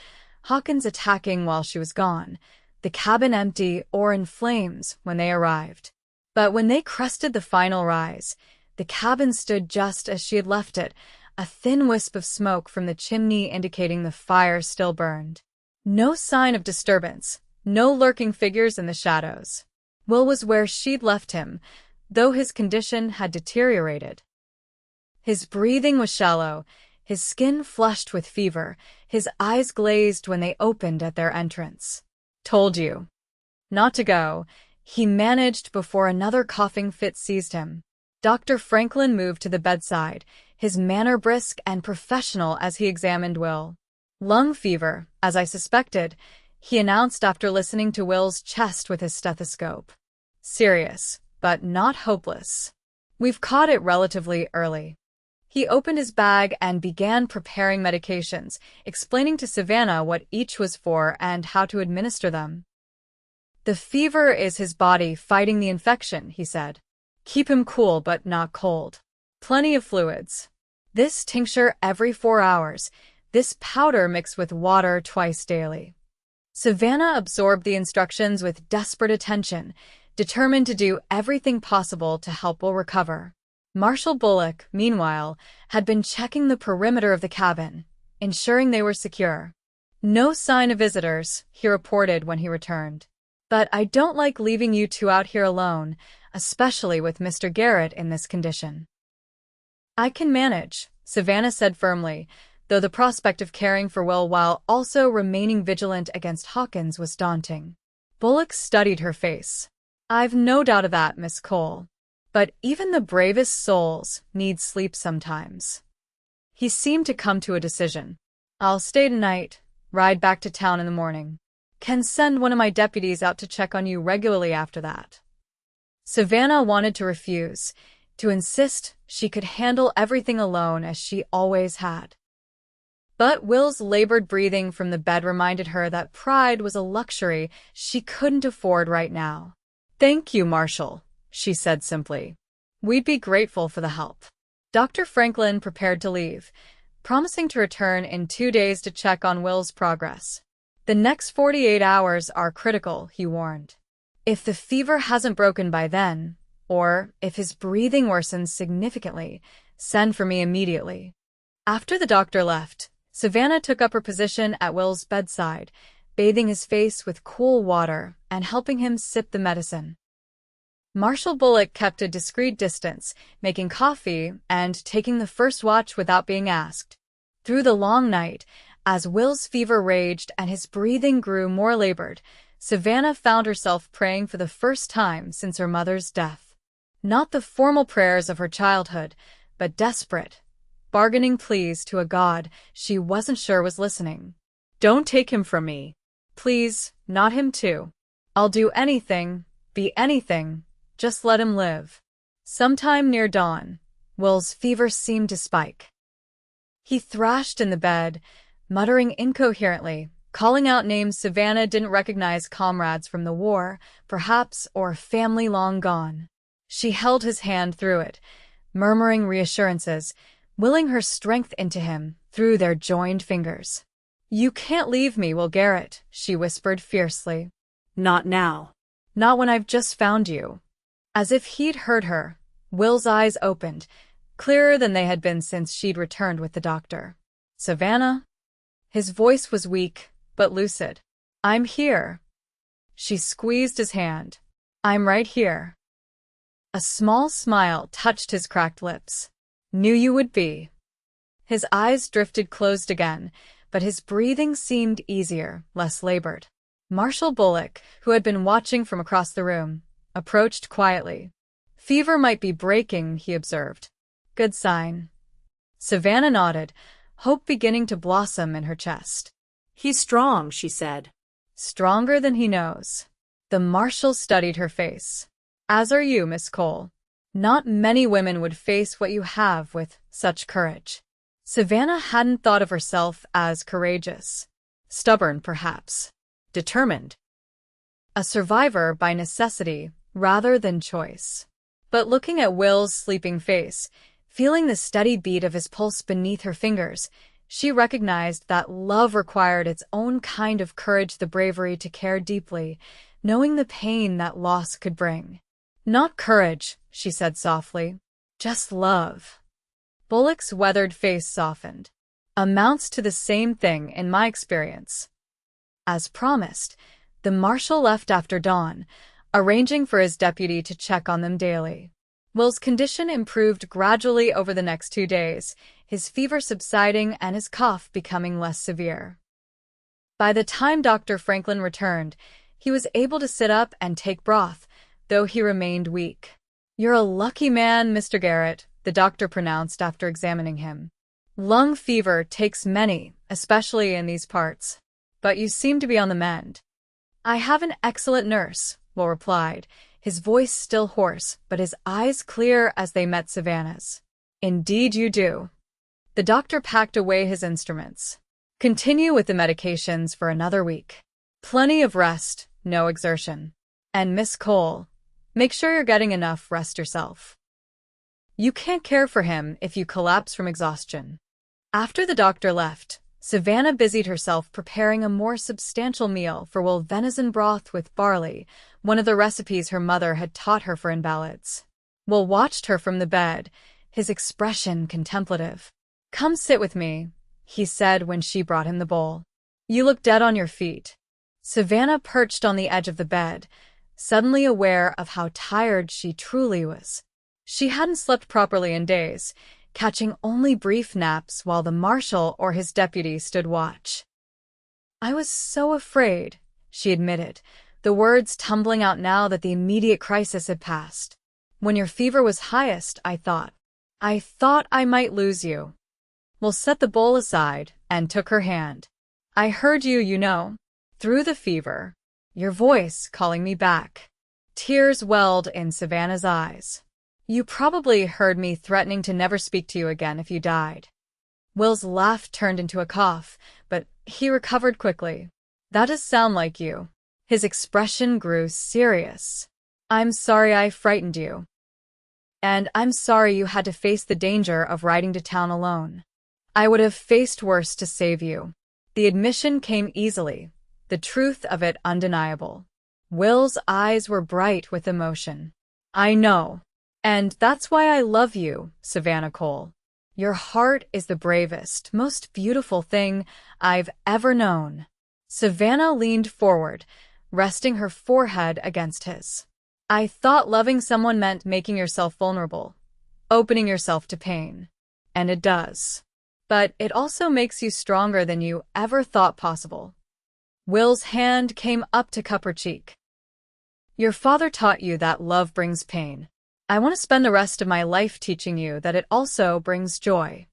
Hawkins attacking while she was gone, the cabin empty or in flames when they arrived. But when they crested the final rise, the cabin stood just as she had left it, a thin wisp of smoke from the chimney indicating the fire still burned. No sign of disturbance, no lurking figures in the shadows. Will was where she'd left him, though his condition had deteriorated. His breathing was shallow, his skin flushed with fever, his eyes glazed when they opened at their entrance. "Told you not to go," he managed before another coughing fit seized him. Dr. Franklin moved to the bedside, his manner brisk and professional as he examined Will. "Lung fever, as I suspected," he announced after listening to Will's chest with his stethoscope. "Serious, but not hopeless. We've caught it relatively early." He opened his bag and began preparing medications, explaining to Savannah what each was for and how to administer them. "The fever is his body fighting the infection," he said. "Keep him cool but not cold. Plenty of fluids. This tincture every 4 hours, this powder mixed with water twice daily." Savannah absorbed the instructions with desperate attention, determined to do everything possible to help Will recover. Marshal Bullock, meanwhile, had been checking the perimeter of the cabin, ensuring they were secure. "No sign of visitors," he reported when he returned. "But I don't like leaving you two out here alone, especially with Mr. Garrett in this condition." "I can manage," Savannah said firmly, though the prospect of caring for Will while also remaining vigilant against Hawkins was daunting. Bullock studied her face. "I've no doubt of that, Miss Cole. But even the bravest souls need sleep sometimes." He seemed to come to a decision. "I'll stay tonight, ride back to town in the morning. Can send one of my deputies out to check on you regularly after that." Savannah wanted to refuse, to insist she could handle everything alone as she always had. But Will's labored breathing from the bed reminded her that pride was a luxury she couldn't afford right now. "Thank you, Marshal," she said simply. "We'd be grateful for the help." Dr. Franklin prepared to leave, promising to return in 2 days to check on Will's progress. "The next 48 hours are critical," he warned. "If the fever hasn't broken by then, or if his breathing worsens significantly, send for me immediately." After the doctor left, Savannah took up her position at Will's bedside, bathing his face with cool water and helping him sip the medicine. Marshal Bullock kept a discreet distance, making coffee and taking the first watch without being asked. Through the long night, as Will's fever raged and his breathing grew more labored, Savannah found herself praying for the first time since her mother's death. Not the formal prayers of her childhood, but desperate, bargaining pleas to a God she wasn't sure was listening.
Don't take him from me.
Please, not him too. I'll do anything, be anything, just let him live. Sometime near dawn, Will's fever seemed to spike. He thrashed in the bed, muttering incoherently, calling out names Savannah didn't recognize, comrades from the war, perhaps, or family long gone. She held his hand through it, murmuring reassurances, willing her strength into him through their joined fingers. You can't leave me, Will Garrett, she whispered fiercely.
Not now.
Not when I've just found you. As if he'd heard her, Will's eyes opened, clearer than they had been since she'd returned with the doctor. Savannah? His voice was weak, but lucid. I'm here. She squeezed his hand. I'm right here. A small smile touched his cracked lips. Knew you would be. His eyes drifted closed again, but his breathing seemed easier, less labored. Marshal Bullock, who had been watching from across the room, approached quietly. Fever might be breaking, he observed. Good sign. Savannah nodded, hope beginning to blossom in her chest.
He's strong, she said.
Stronger than he knows. The marshal studied her face. As are you, Miss Cole. Not many women would face what you have with such courage. Savannah hadn't thought of herself as courageous. Stubborn, perhaps. Determined. A survivor by necessity rather than choice. But looking at Will's sleeping face, feeling the steady beat of his pulse beneath her fingers, she recognized that love required its own kind of courage, the bravery to care deeply, knowing the pain that loss could bring. Not courage, she said softly. Just love. Bullock's weathered face softened. Amounts to the same thing in my experience. As promised, the marshal left after dawn, arranging for his deputy to check on them daily. Will's condition improved gradually over the next 2 days, his fever subsiding and his cough becoming less severe. By the time Dr. Franklin returned, he was able to sit up and take broth, though he remained weak. You're a lucky man, Mr. Garrett, the doctor pronounced after examining him. Lung fever takes many, especially in these parts. But you seem to be on the mend. I have an excellent nurse, Will replied, his voice still hoarse, but his eyes clear as they met Savannah's. Indeed you do. The doctor packed away his instruments. Continue with the medications for another week. Plenty of rest, no exertion. And Miss Cole, make sure you're getting enough rest yourself. You can't care for him if you collapse from exhaustion. After the doctor left, Savannah busied herself preparing a more substantial meal for Will. Venison broth with barley, one of the recipes her mother had taught her for invalids. Will watched her from the bed, his expression contemplative. Come sit with me, he said when she brought him the bowl. You look dead on your feet. Savannah perched on the edge of the bed, suddenly aware of how tired she truly was. She hadn't slept properly in days, catching only brief naps while the marshal or his deputy stood watch. I was so afraid, she admitted, the words tumbling out now that the immediate crisis had passed. When your fever was highest, I thought I might lose you. Will set the bowl aside and took her hand. I heard you, you know, through the fever. Your voice calling me back. Tears welled in Savannah's eyes. You probably heard me threatening to never speak to you again if you died. Will's laugh turned into a cough, but he recovered quickly. That does sound like you. His expression grew serious. I'm sorry I frightened you. And I'm sorry you had to face the danger of riding to town alone. I would have faced worse to save you. The admission came easily, the truth of it undeniable. Will's eyes were bright with emotion. I know. And that's why I love you, Savannah Cole. Your heart is the bravest, most beautiful thing I've ever known. Savannah leaned forward, resting her forehead against his. I thought loving someone meant making yourself vulnerable, opening yourself to pain. And it does. But it also makes you stronger than you ever thought possible. Will's hand came up to cup her cheek. Your father taught you that love brings pain. I want to spend the rest of my life teaching you that it also brings joy.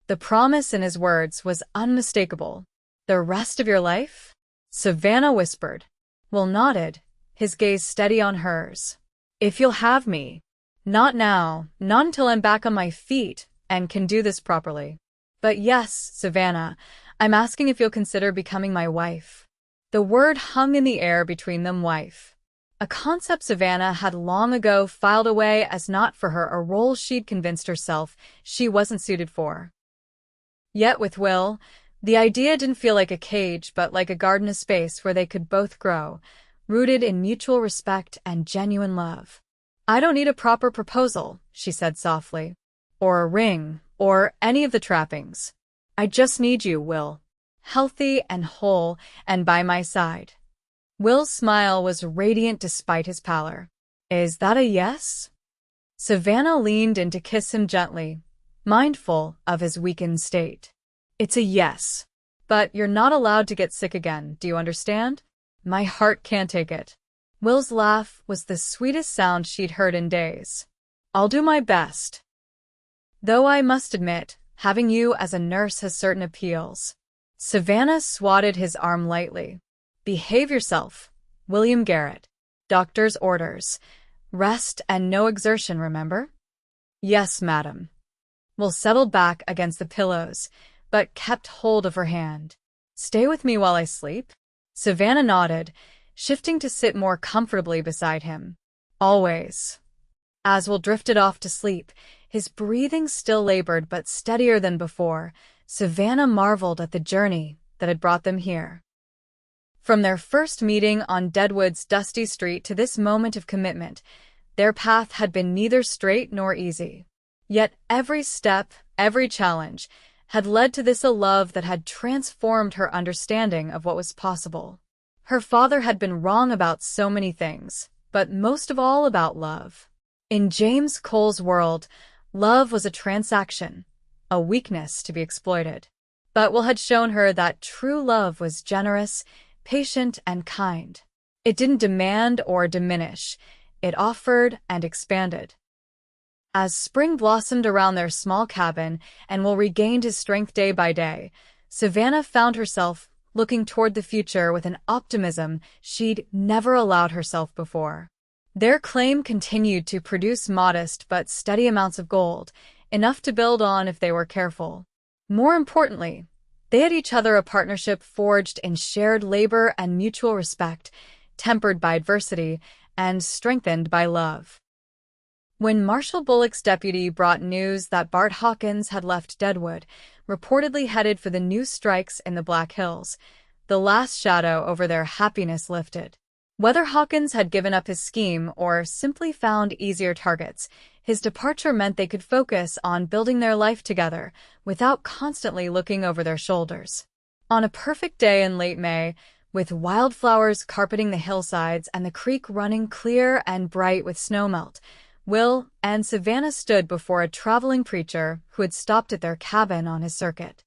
The promise in his words was unmistakable. The rest of your life? Savannah whispered. Will nodded, his gaze steady on hers. If you'll have me. Not now, not until I'm back on my feet and can do this properly. But yes, Savannah, I'm asking if you'll consider becoming my wife. The word hung in the air between them, wife. A concept Savannah had long ago filed away as not for her, a role she'd convinced herself she wasn't suited for. Yet with Will, the idea didn't feel like a cage but like a garden, a space where they could both grow, rooted in mutual respect and genuine love. I don't need a proper proposal, she said softly, or a ring, or any of the trappings. I just need you, Will, healthy and whole and by my side. Will's smile was radiant despite his pallor. Is that a yes? Savannah leaned in to kiss him gently, mindful of his weakened state. It's a yes. But you're not allowed to get sick again, do you understand? My heart can't take it. Will's laugh was the sweetest sound she'd heard in days. I'll do my best. Though I must admit, having you as a nurse has certain appeals. Savannah swatted his arm lightly. Behave yourself, William Garrett. Doctor's orders. Rest and no exertion, remember? Yes, madam. Will settled back against the pillows, but kept hold of her hand. Stay with me while I sleep? Savannah nodded, shifting to sit more comfortably beside him. Always. As Will drifted off to sleep, his breathing still labored but steadier than before, Savannah marveled at the journey that had brought them here. From their first meeting on Deadwood's dusty street to this moment of commitment, their path had been neither straight nor easy. Yet every step, every challenge, had led to this, a love that had transformed her understanding of what was possible. Her father had been wrong about so many things, but most of all about love. In James Cole's world, love was a transaction, a weakness to be exploited. But Will had shown her that true love was generous, patient, and kind. It didn't demand or diminish, it offered and expanded. As spring blossomed around their small cabin and Will regained his strength day by day, Savannah found herself looking toward the future with an optimism she'd never allowed herself before. Their claim continued to produce modest but steady amounts of gold, enough to build on if they were careful. More importantly, they had each other, a partnership forged in shared labor and mutual respect, tempered by adversity and strengthened by love. When Marshal Bullock's deputy brought news that Bart Hawkins had left Deadwood, reportedly headed for the new strikes in the Black Hills, the last shadow over their happiness lifted. Whether Hawkins had given up his scheme or simply found easier targets, his departure meant they could focus on building their life together without constantly looking over their shoulders. On a perfect day in late May, with wildflowers carpeting the hillsides and the creek running clear and bright with snowmelt, Will and Savannah stood before a traveling preacher who had stopped at their cabin on his circuit.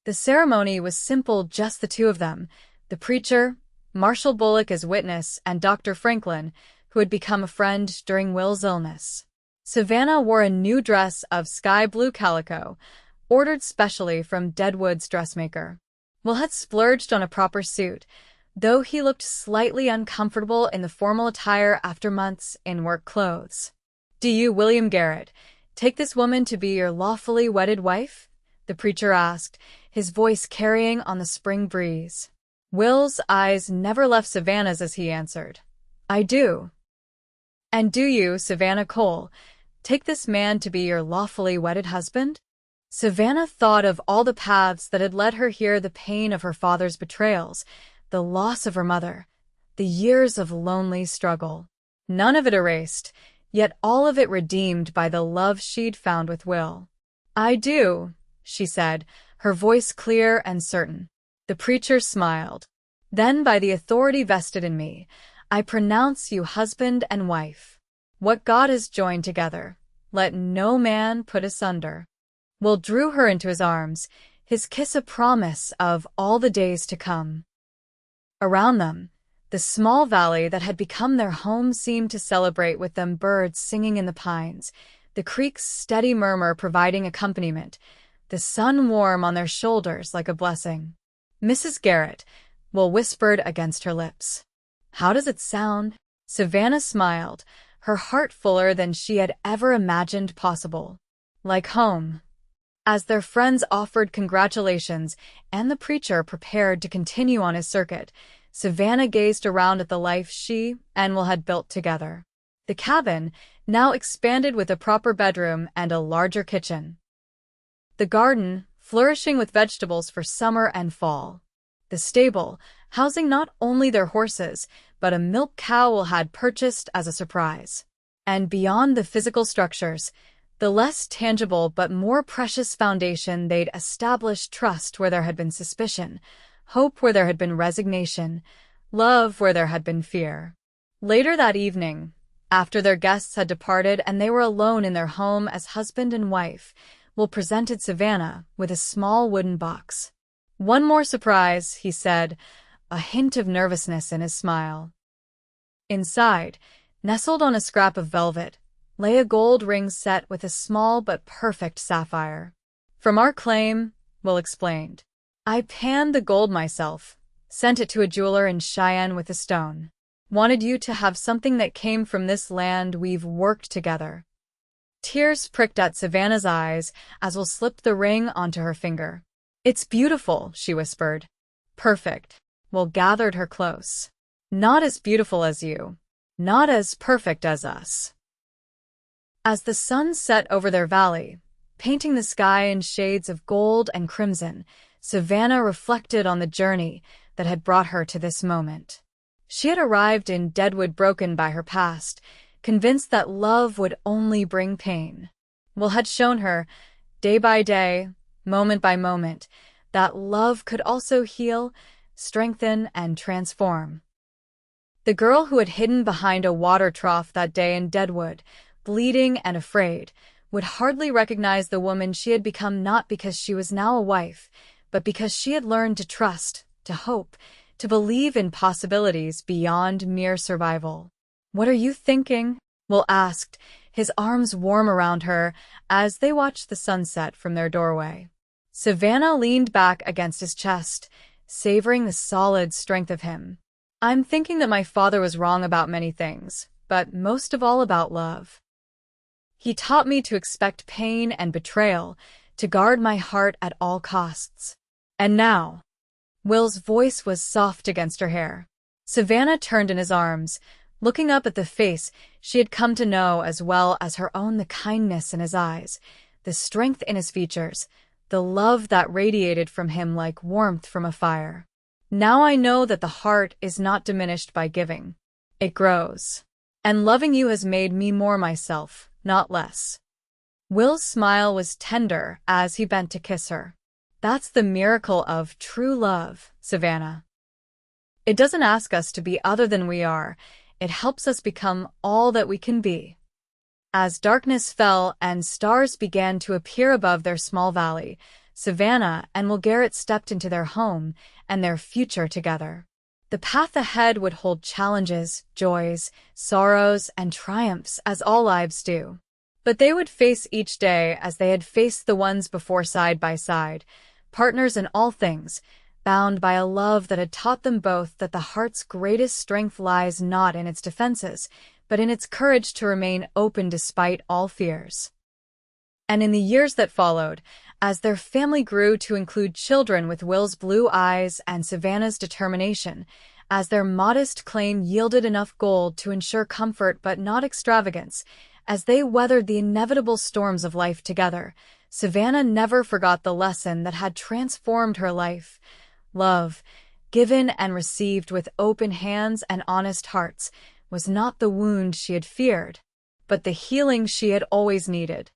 The ceremony was simple, just the two of them, the preacher, Marshal Bullock as witness, and Dr. Franklin, who had become a friend during Will's illness. Savannah wore a new dress of sky blue calico, ordered specially from Deadwood's dressmaker. Will had splurged on a proper suit, though he looked slightly uncomfortable in the formal attire after months in work clothes. Do you, William Garrett, take this woman to be your lawfully wedded wife? The preacher asked, his voice carrying on the spring breeze. Will's eyes never left Savannah's as he answered, I do. And do you, Savannah Cole, take this man to be your lawfully wedded husband? Savannah thought of all the paths that had led her here, the pain of her father's betrayals, the loss of her mother, the years of lonely struggle. None of it erased, yet all of it redeemed by the love she'd found with Will. I do, she said, her voice clear and certain. The preacher smiled. Then, by the authority vested in me, I pronounce you husband and wife. What God has joined together, let no man put asunder. Will drew her into his arms, his kiss a promise of all the days to come. Around them, the small valley that had become their home seemed to celebrate with them, birds singing in the pines, the creek's steady murmur providing accompaniment, the sun warm on their shoulders like a blessing. Mrs. Garrett, Will whispered against her lips. How does it sound? Savannah smiled, her heart fuller than she had ever imagined possible. Like home. As their friends offered congratulations and the preacher prepared to continue on his circuit, Savannah gazed around at the life she and Will had built together. The cabin, now expanded with a proper bedroom and a larger kitchen. The garden, flourishing with vegetables for summer and fall. The stable, housing not only their horses, but a milk cow Will had purchased as a surprise. And beyond the physical structures, the less tangible but more precious foundation, they'd established trust where there had been suspicion, hope where there had been resignation, love where there had been fear. Later that evening, after their guests had departed and they were alone in their home as husband and wife, Will presented Savannah with a small wooden box. One more surprise, he said, a hint of nervousness in his smile. Inside, nestled on a scrap of velvet, lay a gold ring set with a small but perfect sapphire. From our claim, Will explained. I panned the gold myself, sent it to a jeweler in Cheyenne with a stone. Wanted you to have something that came from this land we've worked together. Tears pricked at Savannah's eyes as Will slipped the ring onto her finger. It's beautiful, she whispered. Perfect. Will gathered her close. Not as beautiful as you. Not as perfect as us. As the sun set over their valley, painting the sky in shades of gold and crimson, Savannah reflected on the journey that had brought her to this moment. She had arrived in Deadwood broken by her past, convinced that love would only bring pain. Will had shown her, day by day, moment by moment, that love could also heal, strengthen, and transform. The girl who had hidden behind a water trough that day in Deadwood, bleeding and afraid, would hardly recognize the woman she had become, not because she was now a wife, but because she had learned to trust, to hope, to believe in possibilities beyond mere survival. What are you thinking? Will asked, his arms warm around her as they watched the sunset from their doorway. Savannah leaned back against his chest, savoring the solid strength of him. I'm thinking that my father was wrong about many things, but most of all about love. He taught me to expect pain and betrayal, to guard my heart at all costs. And now, Will's voice was soft against her hair. Savannah turned in his arms, looking up at the face she had come to know as well as her own, the kindness in his eyes, the strength in his features, the love that radiated from him like warmth from a fire. Now I know that the heart is not diminished by giving. It grows. And loving you has made me more myself, not less. Will's smile was tender as he bent to kiss her. That's the miracle of true love, Savannah. It doesn't ask us to be other than we are. It helps us become all that we can be. As darkness fell and stars began to appear above their small valley, Savannah and Will Garrett stepped into their home and their future together. The path ahead would hold challenges, joys, sorrows, and triumphs, as all lives do. But they would face each day as they had faced the ones before, side by side, partners in all things, bound by a love that had taught them both that the heart's greatest strength lies not in its defenses, but in its courage to remain open despite all fears. And in the years that followed, as their family grew to include children with Will's blue eyes and Savannah's determination, as their modest claim yielded enough gold to ensure comfort but not extravagance, as they weathered the inevitable storms of life together, Savannah never forgot the lesson that had transformed her life. Love, given and received with open hands and honest hearts, was not the wound she had feared, but the healing she had always needed.